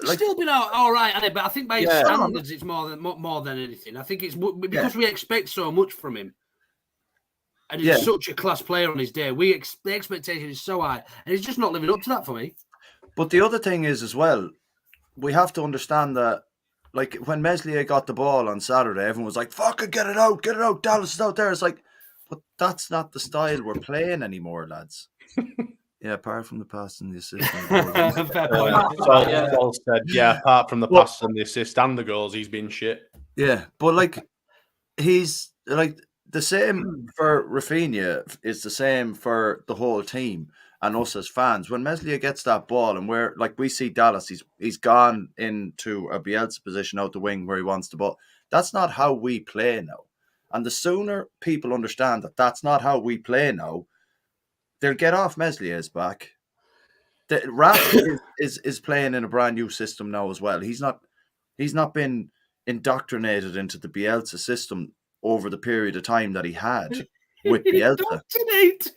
he's still been all right at it. But I think by his standards, it's more than anything. I think it's because we expect so much from him, and he's such a class player on his day. The expectation is so high, and he's just not living up to that for me. But the other thing is as well, we have to understand that, like, when Meslier got the ball on Saturday, everyone was like, fucking get it out, Dallas is out there. It's like, but that's not the style we're playing anymore, lads. Yeah, apart from the pass and the assist. Sol said, apart from the pass and the assist and the goals, he's been shit. Yeah, but, like, he's, like, the same for Rafinha is the same for the whole team. And us as fans, when Meslier gets that ball and we see Dallas, he's gone into a Bielsa position out the wing where he wants the ball. That's not how we play now. And the sooner people understand that that's not how we play now, they'll get off Meslier's back. The Raf is playing in a brand new system now as well. He's not been indoctrinated into the Bielsa system over the period of time that he had with Bielsa. Indoctrinated?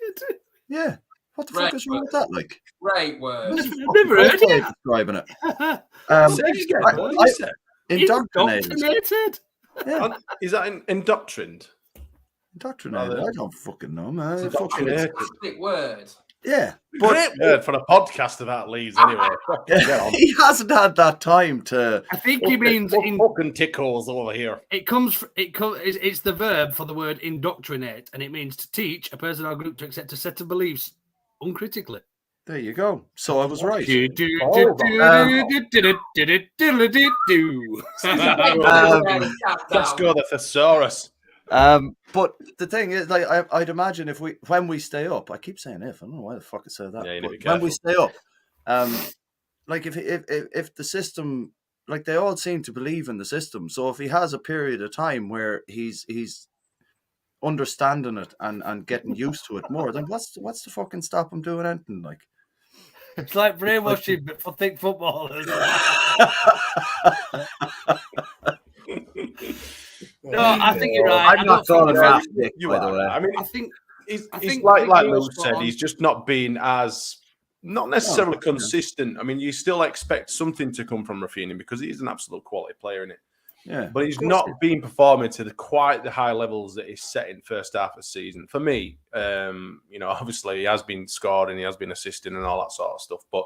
Yeah. What the fuck is wrong with that? Like, great word. Never heard it. Describing it. Indoctrinated. Yeah. Is that indoctrined? Indoctrinated. I don't fucking know, man. Indoctrinated. Fantastic word. Yeah. Great word for a podcast about Leeds, anyway. He hasn't had that time to. I think he means fucking tickles over here. It's the verb for the word indoctrinate, and it means to teach a person or group to accept a set of beliefs uncritically. There you go. So I was right. Let's go the thesaurus. But the thing is, like, I'd imagine when we stay up, I keep saying if, I don't know why the fuck I said that. Yeah, but when we stay up, like if the system, like, they all seem to believe in the system. So if he has a period of time where he's understanding it and getting used to it more, then what's the fucking stop him doing anything? Like, it's like brainwashing, but for thick footballers. No, I think you're right. I'm not calling that thick, by the way. I mean, I think he's like Lou said, he's just not been as not necessarily consistent. I mean, you still expect something to come from Rafinha because he's an absolute quality player in it. Yeah, but he's not been performing to quite the high levels that he's set in first half of the season. For me, obviously he has been scoring, he has been assisting and all that sort of stuff, but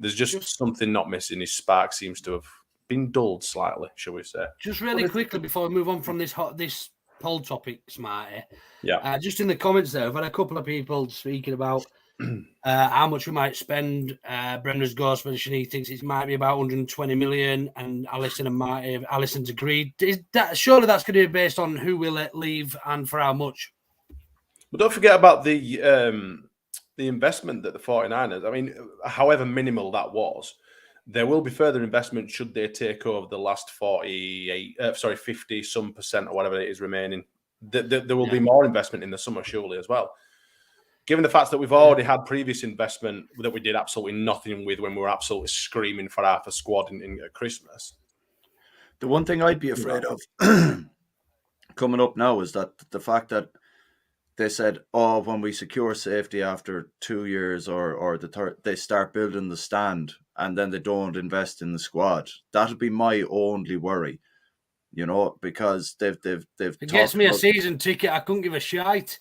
there's just something not missing. His spark seems to have been dulled slightly, shall we say. Just really quickly before we move on from this poll topic, Smarty. Yeah. Just in the comments there, I've had a couple of people speaking about how much we might spend. Brendan's Ghost mentioned he thinks it might be about 120 million, and Alison's agreed. Surely that's going to be based on who will leave and for how much. But don't forget about the investment that the 49ers, I mean, however minimal that was, there will be further investment should they take over the last 50 some percent or whatever it is remaining. There will be more investment in the summer, surely, as well. Given the fact that we've already had previous investment that we did absolutely nothing with when we were absolutely screaming for half a squad at Christmas. The one thing I'd be afraid of coming up now is that the fact that they said, when we secure safety after 2 years or the third, they start building the stand and then they don't invest in the squad. That'll be my only worry, because they've. It gets me a season ticket. I couldn't give a shite.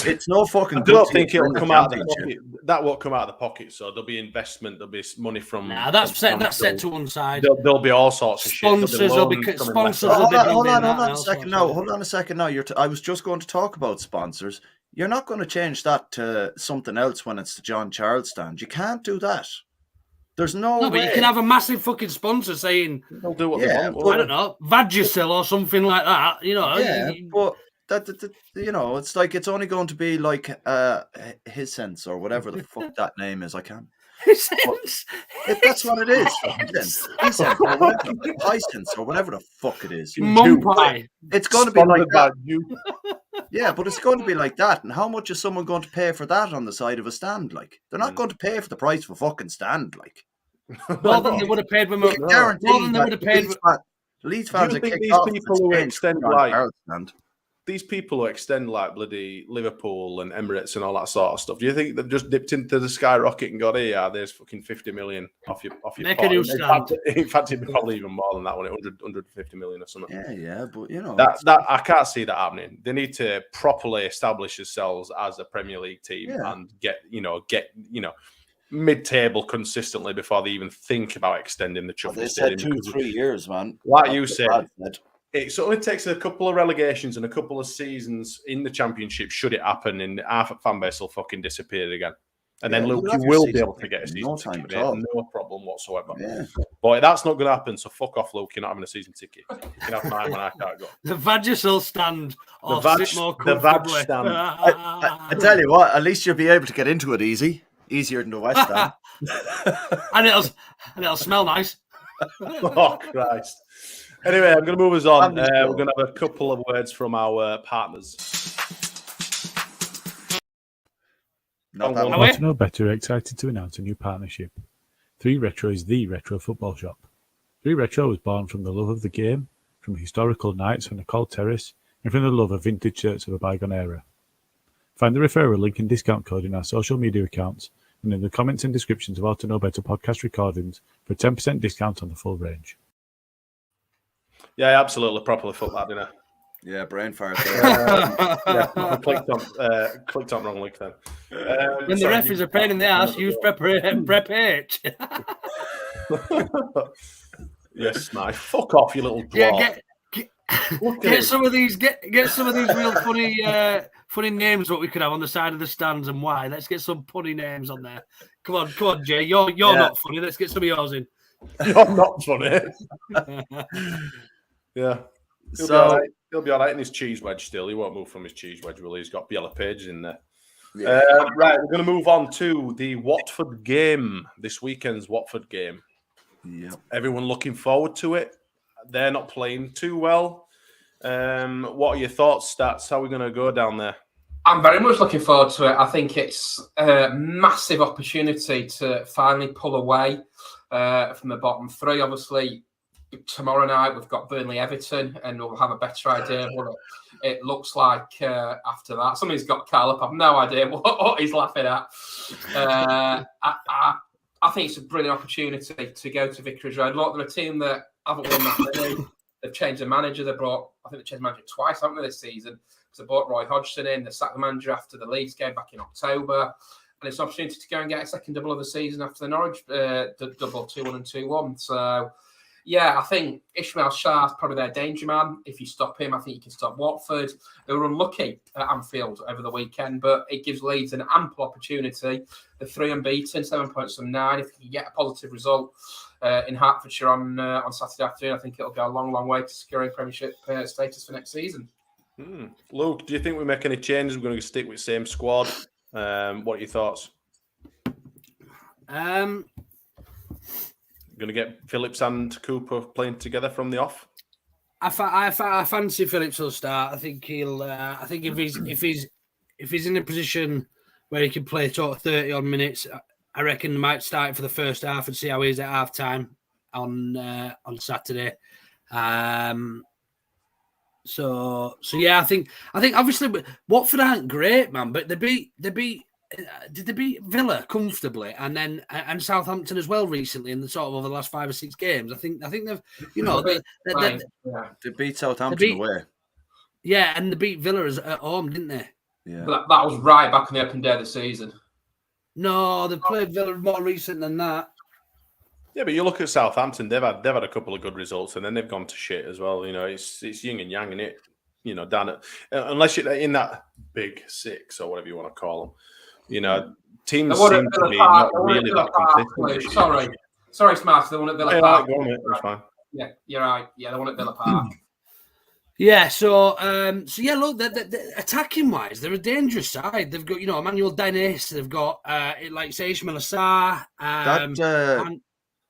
It's no fucking. I don't think it'll come out of the pocket. That won't come out of the pocket. So there'll be investment. There'll be money from. Nah, that's set to one side. There'll be all sorts of sponsors. Shit. Sponsors. Hold on a second. Now, I was just going to talk about sponsors. You're not going to change that to something else when it's the John Charles stand. You can't do that. There's no way. But you can have a massive fucking sponsor saying, "They'll do what they want." I don't know, Vagisil or something like that. Yeah, but. It's like it's only going to be like his sense or whatever the fuck that name is. I can't. His sense. That's what it is. His sense or whatever. High sense or whatever the fuck it is. Mumbai. It's going to be like that. Yeah, but it's going to be like that. And how much is someone going to pay for that on the side of a stand? Like they're not going to pay for the price of a fucking stand. Like more than they would have paid when we guaranteed. More than they would have paid. Leeds fans are kicked off. People who extend these people who extend like bloody Liverpool and Emirates and all that sort of stuff, do you think they've just dipped into the skyrocket and got, there's fucking 50 million off your Make a new stand. In fact, it'd be probably even more than that one, 150 million or something. Yeah, but that I can't see that happening. They need to properly establish themselves as a Premier League team and get mid-table consistently before they even think about extending the trophy. They said 2-3 years, man. Like you said. It only takes a couple of relegations and a couple of seasons in the Championship, should it happen, and half a fan base will fucking disappear again. And then Luke, you will be able to get a season ticket. No problem whatsoever. Yeah. But that's not going to happen, so fuck off, Luke. You're not having a season ticket. You can have mine when I can't go. The Vagisil stand. The Vag stand. I tell you what, at least you'll be able to get into it easier than the West Stand. and it'll smell nice. Oh, Christ. Anyway, I'm going to move us on. We're going to have a couple of words from our partners. Want to know better? Excited to announce a new partnership. 3 Retro is the retro football shop. 3 Retro was born from the love of the game, from historical nights on the Cold Terrace, and from the love of vintage shirts of a bygone era. Find the referral link and discount code in our social media accounts and in the comments and descriptions of How to Know Better podcast recordings for a 10% discount on the full range. Yeah, absolutely. Properly fucked that, didn't I? Yeah, brain fire. I clicked on wrong link then. When the ref is a pain in the ass, use Prep H. Yes, Smarty. Fuck off, you little dwarf. Get some of these. Get some of these real funny names. What we could have on the side of the stands and why. Let's get some funny names on there. Come on, Jay. You're not funny. Let's get some of yours in. You're not funny. Yeah. He'll be all right in his cheese wedge still. He won't move from his cheese wedge, will he? He's got yellow pages in there. Yeah. Right, we're going to move on to the Watford game, this weekend's Watford game. Yeah. Everyone looking forward to it. They're not playing too well. What are your thoughts, Stats? How are we going to go down there? I'm very much looking forward to it. I think it's a massive opportunity to finally pull away from the bottom 3. Obviously, tomorrow night we've got Burnley-Everton, and we'll have a better idea of what it looks like after that. Somebody's got Carl up. I've no idea what he's laughing at. I think it's a brilliant opportunity to go to Vicarage Road. Look, they're a team that haven't won that many. They've changed the manager. I think they changed the manager twice, haven't they, this season? Because they brought Roy Hodgson in. They sacked the manager after the Leeds game back in October. And it's an opportunity to go and get a second double of the season after the Norwich double, 2-1 and 2-1. So, Yeah, I think Ishmael Shah's probably their danger man. If you stop him, I think you can stop Watford. They were unlucky at Anfield over the weekend, but it gives Leeds an ample opportunity. They're 3 unbeaten, 7 points from 9. If you can get a positive result in Hertfordshire on Saturday afternoon, I think it'll go a long, long way to securing Premiership status for next season. Luke, do you think we make any changes? We're going to stick with the same squad. What are your thoughts? Going to get Phillips and Cooper playing together from the off? I fancy Phillips will start. I think he'll. I think if he's in a position where he can play sort of 30 odd minutes, I reckon he might start for the first half and see how he is at half time on Saturday. So yeah, I think obviously Watford aren't great, man, but they beat. Did they beat Villa comfortably and then Southampton as well recently in the sort of over the last 5 or 6 games? I think they've they beat Southampton away. Yeah, and they beat Villa at home, didn't they? Yeah, that was right back on the open day of the season. No, they played Villa more recent than that. Yeah, but you look at Southampton; they've had a couple of good results, and then they've gone to shit as well. You know, it's yin and yang, isn't it? You know, down at unless you're in that big 6 or whatever you want to call them. You know, teams seem to be not really that consistent. Sorry, Smarty. They won at Villa Park. That's fine. Yeah, you're right. Yeah, they won at Villa Park. Yeah, so yeah, look, the attacking wise, they're a dangerous side. They've got Emmanuel Dennis. They've got like say Ismail Assar.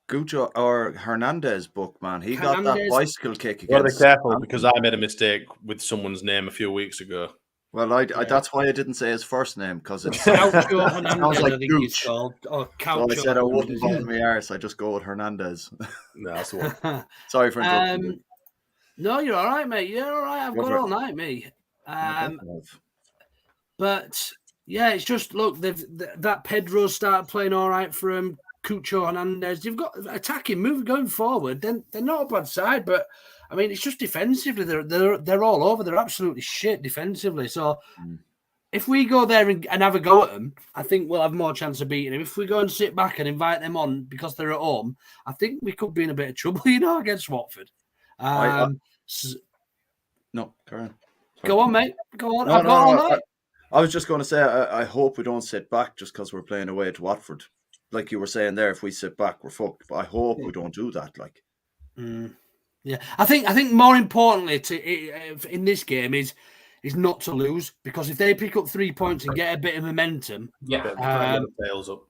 Gujo or Hernandez book, man. He got that bicycle kick against. Gotta be careful because I made a mistake with someone's name a few weeks ago. Well, I that's why I didn't say his first name because it sounds like Gooch. So I said I wouldn't bother my arse. I just go with Hernandez. No, that's the one. Sorry for interrupting. No, you're all right, mate. You're all right. I've got all night, me. But yeah, it's just look. That Pedro started playing all right for him. Cucho Hernandez. You've got attacking move going forward. Then they're not a bad side, but. I mean, it's just defensively. They're all over. They're absolutely shit defensively. So if we go there and have a go at them, I think we'll have more chance of beating them. If we go and sit back and invite them on because they're at home, I think we could be in a bit of trouble, against Watford. No, Karen. Go on, mate. Go on. I've got all night. I was just going to say, I hope we don't sit back just because we're playing away to Watford. Like you were saying there, if we sit back, we're fucked. But I hope we don't do that. Like. Yeah, I think more importantly in this game is not to lose, because if they pick up 3 points and get a bit of momentum, tails up.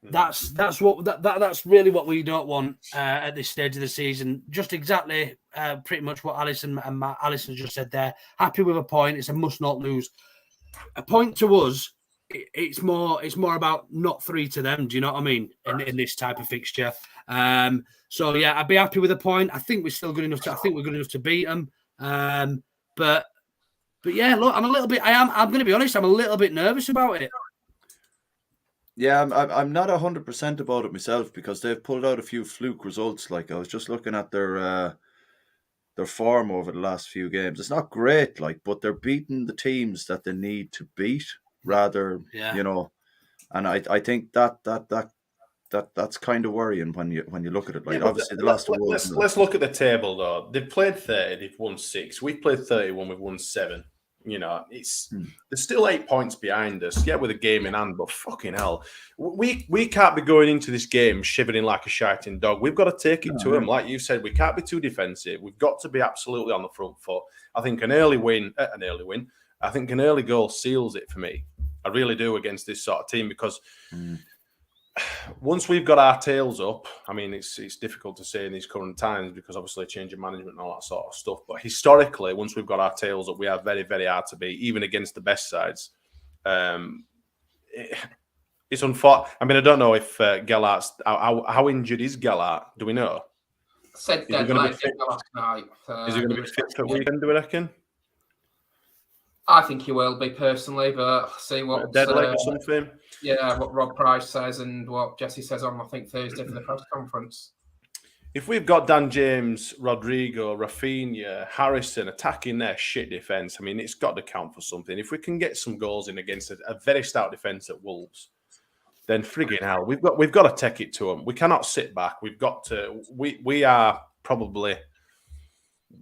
That's really what we don't want at this stage of the season. Just exactly, pretty much what Alison just said there. Happy with a point. It's a must not lose. A point to us. It's more about not 3 to them. Do you know what I mean? In this type of fixture. So yeah, I'd be happy with a point. I think we're still good enough. I think we're good enough to beat them. But yeah, look, I'm going to be honest. I'm a little bit nervous about it. Yeah, I'm not 100% about it myself because they've pulled out a few fluke results. Like I was just looking at their form over the last few games. It's not great, but they're beating the teams that they need to beat. Rather, and I think that's kind of worrying when you look at it. Like obviously the last let's look at the table though. They've played 30, they've won 6. We've played 31, we've won 7. There's still 8 points behind us. Yeah, with a game in hand, but fucking hell, we can't be going into this game shivering like a shiting dog. We've got to take it to them, like you said. We can't be too defensive. We've got to be absolutely on the front foot. I think an early win. I think an early goal seals it for me. I really do against this sort of team because once we've got our tails up, I mean, it's difficult to say in these current times because obviously change of management and all that sort of stuff. But historically, once we've got our tails up, we are very, very hard to beat, even against the best sides. It's unfortunate. I mean, I don't know if Gelhart's how injured is Gelhart? Do we know? Said dead late last night. Is he going to be fit for the weekend? Do we reckon? I think he will be personally, but see what dead leg or something. Yeah, what Rob Price says and what Jesse says on I think Thursday for the press conference. If we've got Dan James, Rodrigo, Rafinha, Harrison attacking their shit defence, I mean, it's got to count for something. If we can get some goals in against a very stout defence at Wolves, then frigging hell, we've got to take it to them. We cannot sit back. We've got to. We are probably.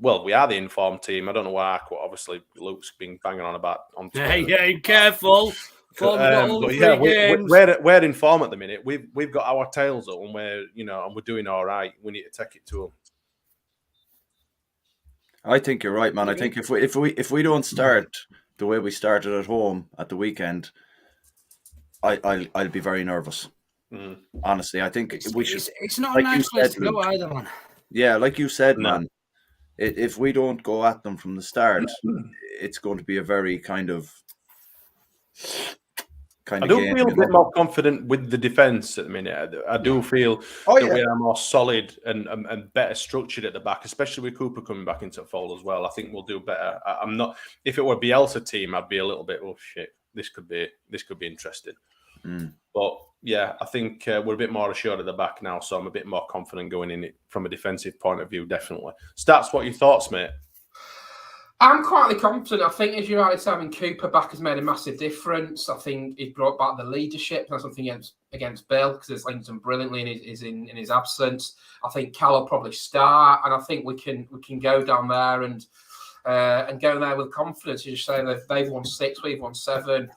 Well, we are the informed team. I don't know why. Obviously, Luke's been banging on about on Twitter. Hey, careful. But yeah, we're in form at the minute. We've got our tails up, and we're doing all right. We need to take it to them. I think you're right, man. I think if we don't start the way we started at home at the weekend, I'll be very nervous. Honestly, I think we should. It's not a nice place to go either, man. Yeah, like you said, man. If we don't go at them from the start, it's going to be a very kind of. I do feel a bit more confident with the defence at the minute. I do feel that we are more solid and better structured at the back, especially with Cooper coming back into the fold as well. I think we'll do better. I'm not. If it were a Bielsa team, I'd be a little bit. Oh shit, this could be interesting. But yeah, I think we're a bit more assured at the back now, so I'm a bit more confident going in it from a defensive point of view. Definitely. Stats, what are your thoughts, mate? I'm quite confident. I think, as you rightly said, having Cooper back has made a massive difference. I think he brought back the leadership. That's something against Bill, because it's linked him brilliantly in his absence. I think Cal will probably start, and I think we can go down there and go there with confidence. You just say that they've won 6, we've won 7.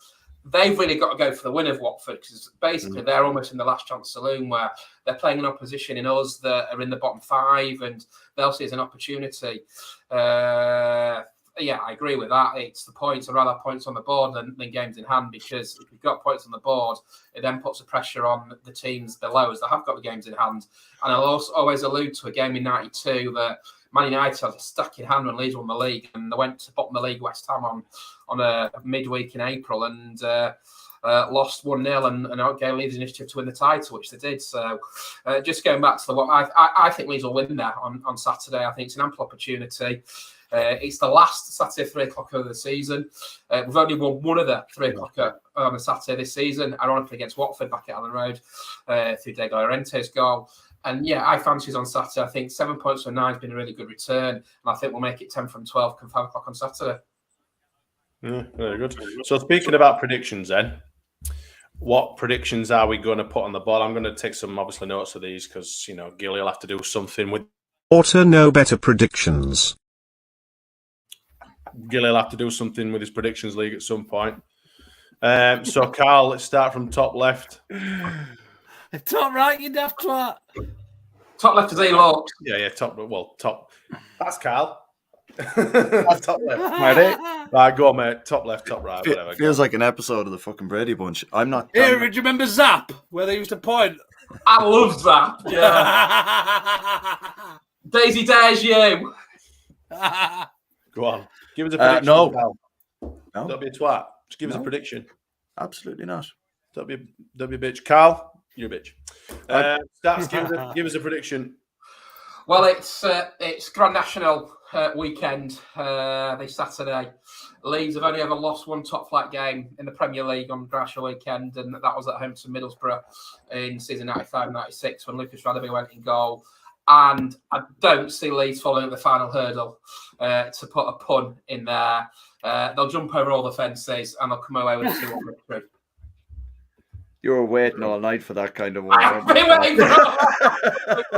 They've really got to go for the win of Watford, because basically they're almost in the last chance saloon where they're playing an opposition in us that are in the bottom 5, and they'll see it as an opportunity. Yeah, I agree with that. It's the points. I'd rather have points on the board than games in hand, because if we've got points on the board, it then puts the pressure on the teams below us that have got the games in hand. And I'll also always allude to a game in '92 that Man United had a stack in hand when Leeds won the league, and they went to bottom of the league West Ham on a midweek in April and lost 1-0 and gave Leeds initiative to win the title, which they did. So just going back to I think Leeds will win there on Saturday. I think it's an ample opportunity. It's the last Saturday 3 o'clock of the season. We've only won one of the 3 o'clock on a Saturday this season, ironically against Watford back at Allen Road through Diego Llorente's goal. And yeah, I fancy us on Saturday. I think 7 points from 9 has been a really good return. And I think we'll make it 10 from 12 come 5 o'clock on Saturday. Yeah, very good. So speaking about predictions then, what predictions are we going to put on the board? I'm going to take some obviously notes of these because, Gilly will have to do something with... Auto know better predictions. Gilly will have to do something with his predictions league at some point. So Carl, let's start from top left. Top right, you daft twat. Top left is A-Locks. Yeah, top. That's Carl. That's top left. Ready? Right, go on, mate. Top left, top right, whatever. Feels like an episode of the fucking Brady Bunch. I'm not... Here, do you remember Zap, where they used to point? I love Zap. Yeah. Daisy dares you. Go on. Give us a prediction. No. Don't be a twat. Just give us a prediction. Absolutely not. Don't be a bitch. Carl, you're a bitch. Stats, give us a prediction. Well, it's Grand National weekend this Saturday. Leeds have only ever lost one top flight game in the Premier League on Grand National weekend, and that was at home to Middlesbrough in season 95-96 when Lucas Radebe went in goal. And I don't see Leeds following the final hurdle to put a pun in there. They'll jump over all the fences and they'll come away with a 2-1 victory. You were waiting all night for that kind of one. I've been waiting for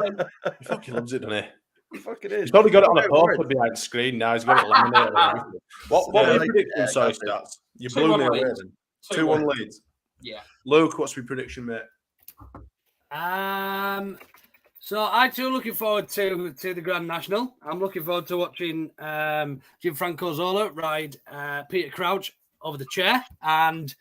it. He fucking loves it, doesn't he? He fucking is. He's probably got it on a poster behind the screen now. He's got it laminated. What were your predictions, sorry, Stats? You blew me away then. 2-1 Leeds. Yeah. Luke, what's your prediction, mate? So I too looking forward to the Grand National. I'm looking forward to watching Gianfranco Zola ride Peter Crouch over the chair and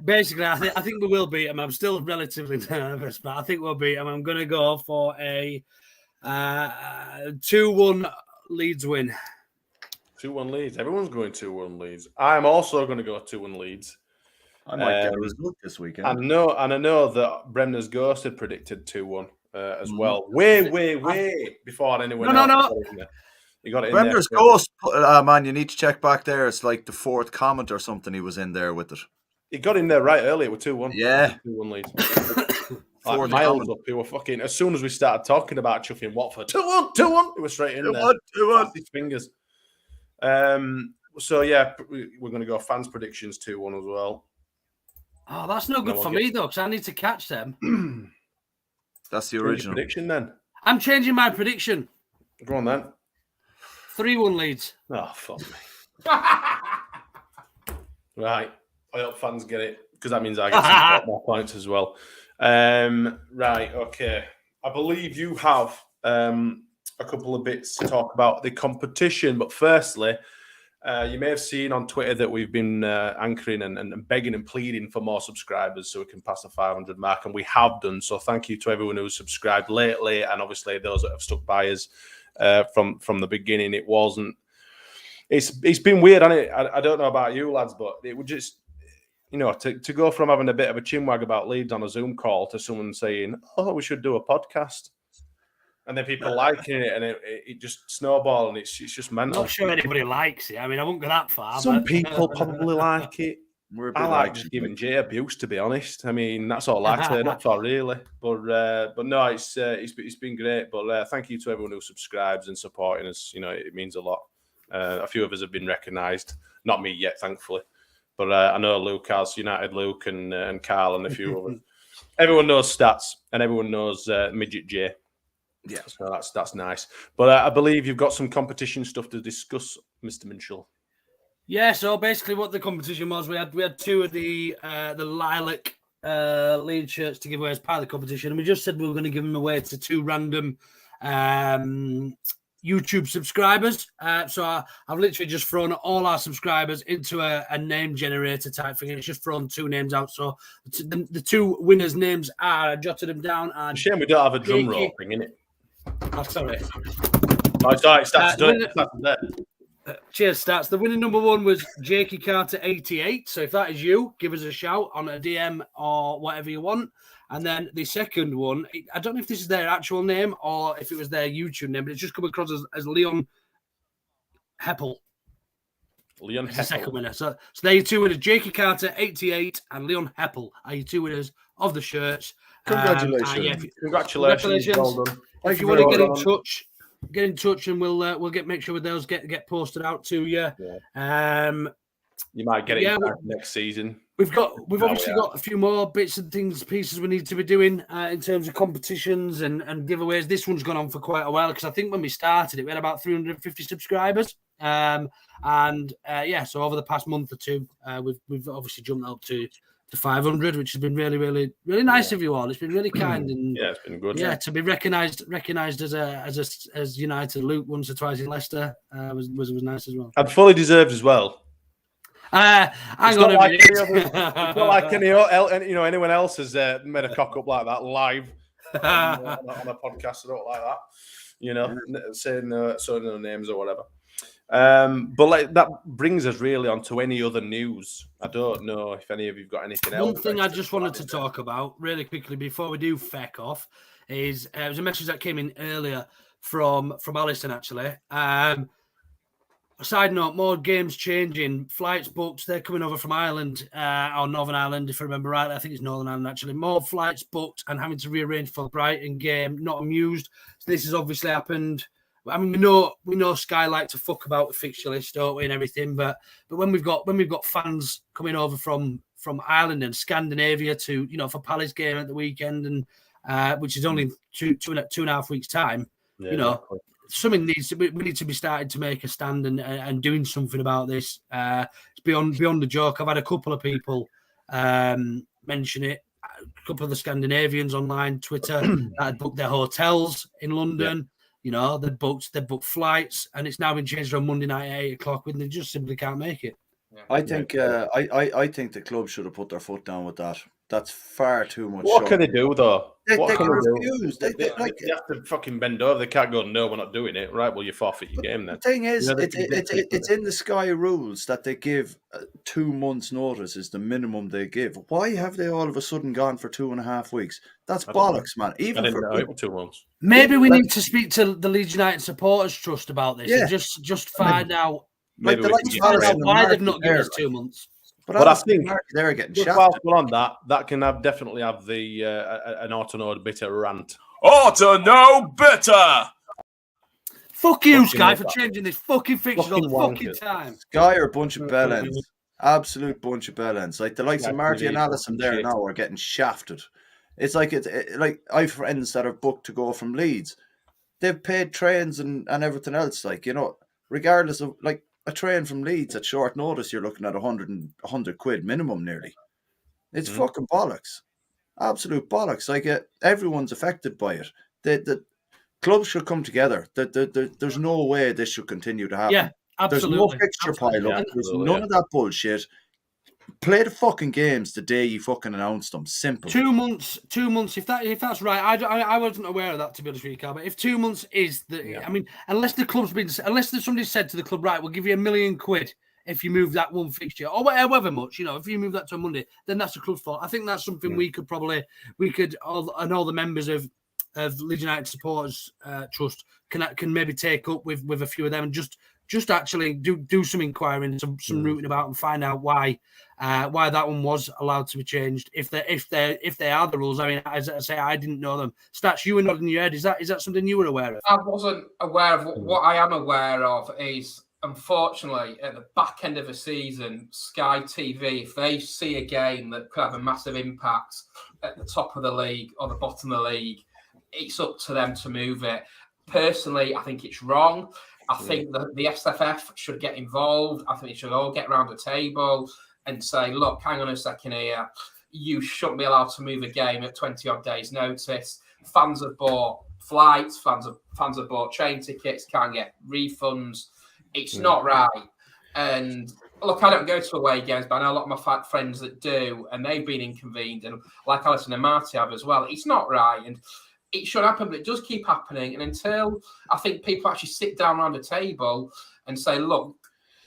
basically I think we will beat him. I'm still relatively nervous, but I think we'll beat him. I'm going to go for a 2-1 Leeds win. 2-1 Leeds. Everyone's going 2-1 Leeds. I'm also going to go 2-1 Leeds. I might get a result this weekend. I know that Bremner's Ghost had predicted 2-1 as well. Way before anyone else. No. You got it in Bremner's there. Ghost, man, you need to check back there. It's like the 4th comment or something he was in there with it. He got in there right earlier with 2-1. Yeah. 2-1 Leeds. Like miles up. He were fucking, as soon as we started talking about chuffing Watford, 2-1, it was straight in there. 2-1. His fingers. So yeah, we're going to go fans predictions 2-1 as well. Oh, that's no good for me though, because I need to catch them. That's the original prediction then. I'm changing my prediction. Go on then. 3-1 Leeds. Oh, fuck me. Right. I hope fans get it, because that means I get some more points as well. Right, okay. I believe you have a couple of bits to talk about the competition, but firstly, you may have seen on Twitter that we've been anchoring and begging and pleading for more subscribers so we can pass the 500 mark, and we have done. So thank you to everyone who's subscribed lately, and obviously those that have stuck by us from the beginning. It's been weird, hasn't it? I don't know about you lads, but it would just, to go from having a bit of a chinwag about Leeds on a Zoom call to someone saying, "Oh, we should do a podcast," and then people liking it, and it just snowball, and it's just mental. I'm not sure anybody likes it. I mean, I won't go that far. Some people probably like it. I like just giving Jay abuse, to be honest. I mean, that's all I turn up for, really. But no, it's been great. But thank you to everyone who subscribes and supporting us. It means a lot. A few of us have been recognised, not me yet, thankfully. But I know Luke has, United Luke and Carl and a few others. Everyone knows Stats and everyone knows Midget J. Yeah, so that's nice. But I believe you've got some competition stuff to discuss, Mr. Minshall. Yeah, so basically what the competition was, we had two of the lilac lead shirts to give away as part of the competition, and we just said we were going to give them away to two random YouTube subscribers. So I've literally just thrown all our subscribers into a name generator type thing, and it's just thrown two names out. So the two winners' names are, I jotted them down. And shame we don't have a drum roll thing, innit? Oh, sorry. Oh, it's all right, Stats. Cheers, Stats. The winning number one was Jakey Carter 88. So if that is you, give us a shout on a DM or whatever you want. And then the second one, I don't know if this is their actual name or if it was their YouTube name, but it's just come across as Leon Heppel. Leon Heppel. The second winner. So there are your two winners, Jakey Carter 88 and Leon Heppel are your two winners of the shirts. Congratulations. Congratulations. Well done. If you want to get in touch, and we'll make sure those get posted out to you. Yeah. You might get it next season. We've obviously got a few more bits and pieces we need to be doing in terms of competitions and giveaways. This one's gone on for quite a while because I think when we started it, we had about 350 subscribers. So over the past month or two, we've obviously jumped up to 500, which has been really, really, really nice of you all. It's been really kind, and it's been good. Yeah, to be recognised as United Luke once or twice in Leicester was nice as well. And fully deserved as well. Hang on a minute. It's not like anyone else has made a cock up like that live on a podcast. I don't like that. Saying no names or whatever. But that brings us really onto any other news. I don't know if any of you've got anything else. One thing I just wanted to talk about really quickly before we do feck off is it was a message that came in earlier from Alison actually. Side note, more games changing, flights booked. They're coming over from Ireland or Northern Ireland, if I remember rightly. I think it's Northern Ireland actually. More flights booked and having to rearrange for Brighton game. Not amused. So this has obviously happened. I mean, we know Sky like to fuck about the fixture list, don't we, and everything. But when we've got fans coming over from Ireland and Scandinavia to for Palace game at the weekend, and which is only two and a half weeks time, exactly. Something we need to be starting to make a stand and doing something about this. It's beyond the joke. I've had a couple of people mention it. A couple of the Scandinavians online, Twitter, that had booked their hotels in London. Yeah. They booked flights, and it's now been changed on Monday night at 8:00 when they just simply can't make it. Yeah. I think the club should have put their foot down with that. That's far too much. What can they do though? They can refuse. They have to fucking bend over. They can't go, no, we're not doing it. Right, well, you forfeit your game then. The thing is, it's in the Sky rules that they give 2 months' notice is the minimum they give. Why have they all of a sudden gone for 2.5 weeks? That's bollocks, man. Even for 2 months. Maybe we need to speak to the Leeds United Supporters Trust about this and just find out why they've not given us 2 months. But I think they're getting shafted. Whilst we're on that can definitely have the an Auto No Bitter rant. Auto No Bitter! Fuck you, Sky, for changing this fucking fixture all the fucking wankers. time. Sky are a bunch of bellends. Absolute bunch of bellends. Like the likes of Marty and Allison there now are getting shafted. It's like like I have friends that are booked to go from Leeds. They've paid trains and everything else. Like, you know, regardless of like a train from Leeds at short notice, you're looking at 100 quid minimum nearly. It's fucking bollocks. Absolute bollocks. Like everyone's affected by it. The clubs should come together. There's no way this should continue to happen. Yeah, absolutely. There's no fixture pile up. There's none of that bullshit. Play the fucking games the day you fucking announced them. Simple. 2 months. If that's right, I wasn't aware of that, to be honest with you, Carl. But if 2 months is I mean, unless somebody said to the club, right, we'll give you £1 million if you move that one fixture or however much, you know, if you move that to a Monday, then that's the club's fault. I think that's something we could all the members of Leeds United Supporters Trust can maybe take up with a few of them and just actually do some inquiring, some rooting about and find out why that one was allowed to be changed. If they are the rules. I mean, as I say, I didn't know them. Stats, you were nodding your head. Is that something you were aware of? I wasn't aware of. What I am aware of is, unfortunately, at the back end of a season, Sky TV, if they see a game that could have a massive impact at the top of the league or the bottom of the league, it's up to them to move it. Personally, I think it's wrong. I think that the SFF should get involved. I think they should all get around the table and say, look, hang on a second here. You shouldn't be allowed to move a game at 20-odd days' notice. Fans have bought flights. Fans have bought train tickets, can't get refunds. It's not right. And look, I don't go to away games, but I know a lot of my friends that do, and they've been inconvened. And like Alison and Marty have as well. It's not right. And it should happen, but it does keep happening. And until I think people actually sit down around a table and say, look,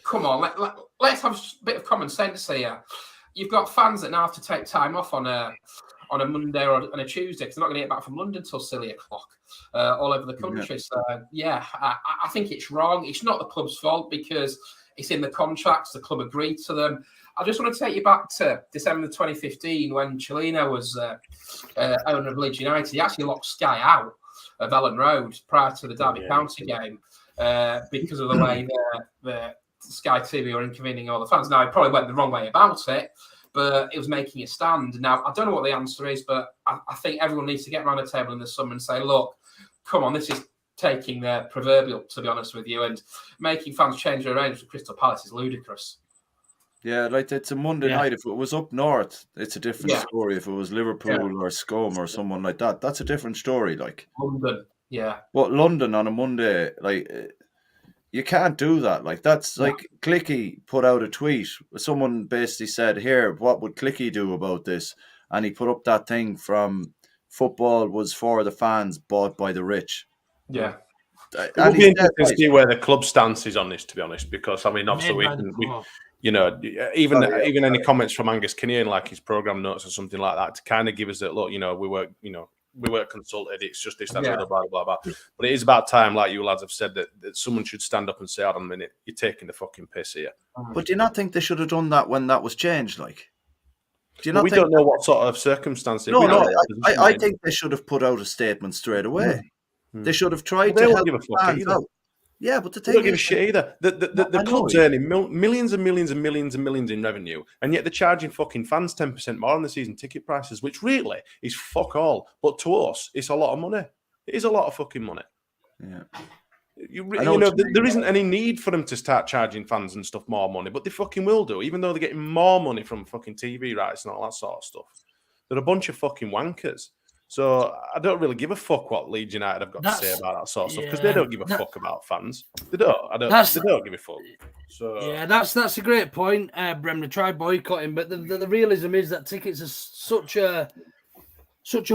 come on, let's have a bit of common sense here. You've got fans that now have to take time off on a Monday or on a Tuesday because they're not going to get back from London till silly o'clock all over the country. So, I think it's wrong. It's not the club's fault because it's in the contracts. The club agreed to them. I just want to take you back to December 2015 when Cellino was owner of Leeds United. He actually locked Sky out of Ellen Road prior to the Derby County game because of the way the Sky TV were inconvening all the fans. Now, he probably went the wrong way about it, but it was making a stand. Now, I don't know what the answer is, but I think everyone needs to get around the table in the summer and say, look, come on, this is taking their proverbial, to be honest with you, and making fans change their arrangements with Crystal Palace is ludicrous. Yeah, like it's a Monday night. If it was up north, it's a different story. If it was Liverpool or Scum or someone like that, that's a different story. Like London, But London on a Monday, like you can't do that. Like that's like Clicky put out a tweet. Someone basically said, "Here, what would Clicky do about this?" And he put up that thing from "Football was for the fans, bought by the rich." Yeah. It would be interesting to see where the club stance is on this, to be honest, because I mean, obviously you know, even any comments from Angus Kinnear, like his program notes or something like that, to kind of give us that look. You know, we weren't consulted. It's just this, that, blah, blah, blah, blah. But it is about time, like you lads have said, that someone should stand up and say, "Hold on a minute, you're taking the fucking piss here." But do you not think they should have done that when that was changed? Like, do you not? We don't know what sort of circumstances. I think they should have put out a statement straight away. They should have tried to help the fans out. Yeah, but they don't give a shit either. The club's earning millions and millions and millions and millions in revenue, and yet they're charging fucking fans 10% more on the season ticket prices, which really is fuck all. But to us, it's a lot of money. It is a lot of fucking money. Yeah. There isn't any need for them to start charging fans and stuff more money, but they fucking will do, even though they're getting more money from fucking TV rights and all that sort of stuff. They're a bunch of fucking wankers. So I don't really give a fuck what Leeds United have got to say about that sort of stuff because they don't give a fuck about fans. They don't. They don't give a fuck. So that's a great point, Bremner. Try boycotting, but the realism is that tickets are such a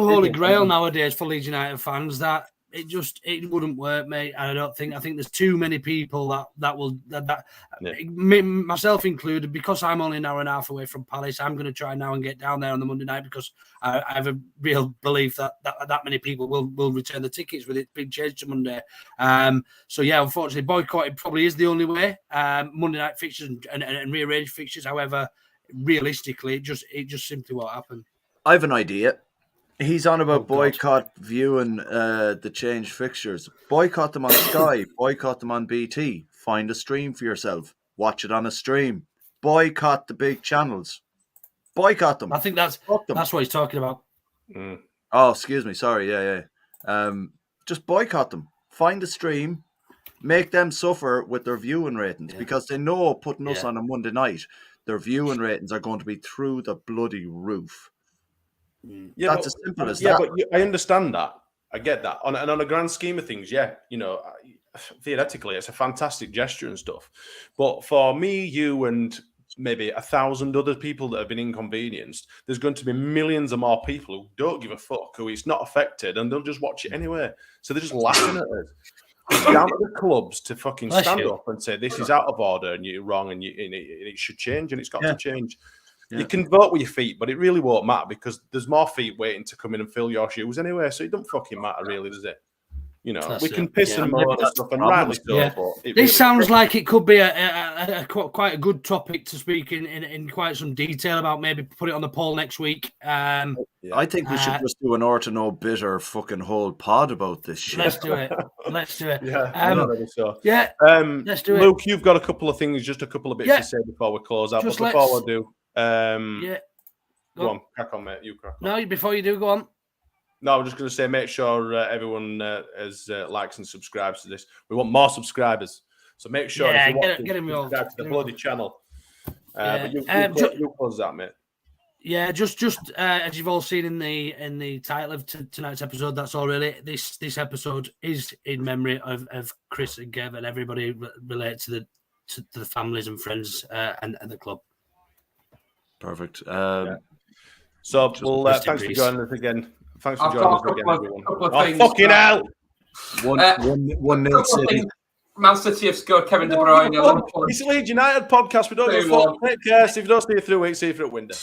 holy grail nowadays for Leeds United fans that it wouldn't work, mate. I think there's too many people that will myself included, because I'm only an hour and a half away from Palace. I'm going to try now and get down there on the Monday night because I have a real belief that many people will return the tickets with it being changed to Monday. So yeah, unfortunately, boycotting probably is the only way. Monday night fixtures and rearranged fixtures. However, realistically, it just simply won't happen. I have an idea. He's on about boycott viewing the changed fixtures. Boycott them on Sky. Boycott them on BT. Find a stream for yourself. Watch it on a stream. Boycott the big channels. Boycott them. I think that's what he's talking about. Mm. Oh, excuse me. Sorry. Yeah. Just boycott them. Find a stream. Make them suffer with their viewing ratings because they know putting us on a Monday night, their viewing ratings are going to be through the bloody roof. Yeah, that's as simple as that. Yeah, but I understand that. I get that. And on a grand scheme of things, theoretically, it's a fantastic gesture and stuff. But for me, you, and maybe 1,000 other people that have been inconvenienced, there's going to be millions of more people who don't give a fuck, who it's not affected, and they'll just watch it anyway. So they're just laughing at us. It's down to the clubs to fucking stand up and say this is out of order and you're wrong and it should change and it's got to change. Yeah. You can vote with your feet, but it really won't matter because there's more feet waiting to come in and fill your shoes anyway. So it don't fucking matter, really, does it? We can piss and moan and stuff, and rightly so. Yeah. This sounds like it could be quite a good topic to speak in quite some detail about. Maybe put it on the poll next week. I think we should just do an or to no bitter fucking whole pod about this shit. Let's do it. Yeah, let's do it. Luke, you've got a couple of things, just a couple of bits to say before we close out. But before we do, go on, crack on, mate. You crack on. No, before you do, go on. No, I'm just going to say, make sure everyone has likes and subscribes to this. We want more subscribers, so make sure if you subscribe to the bloody channel. But you close that, mate. Yeah, just as you've all seen in the title of tonight's episode, that's all really. This episode is in memory of Chris and Kev and everybody related to the families and friends and the club. Perfect. So, thanks for joining us again. Thanks for joining us again, everyone. Oh, fucking hell! 1-0 City. Man City have scored Kevin De Bruyne. It's a Leeds United podcast. We don't give a fuck. Take care. See if you don't see you through week, see you through window.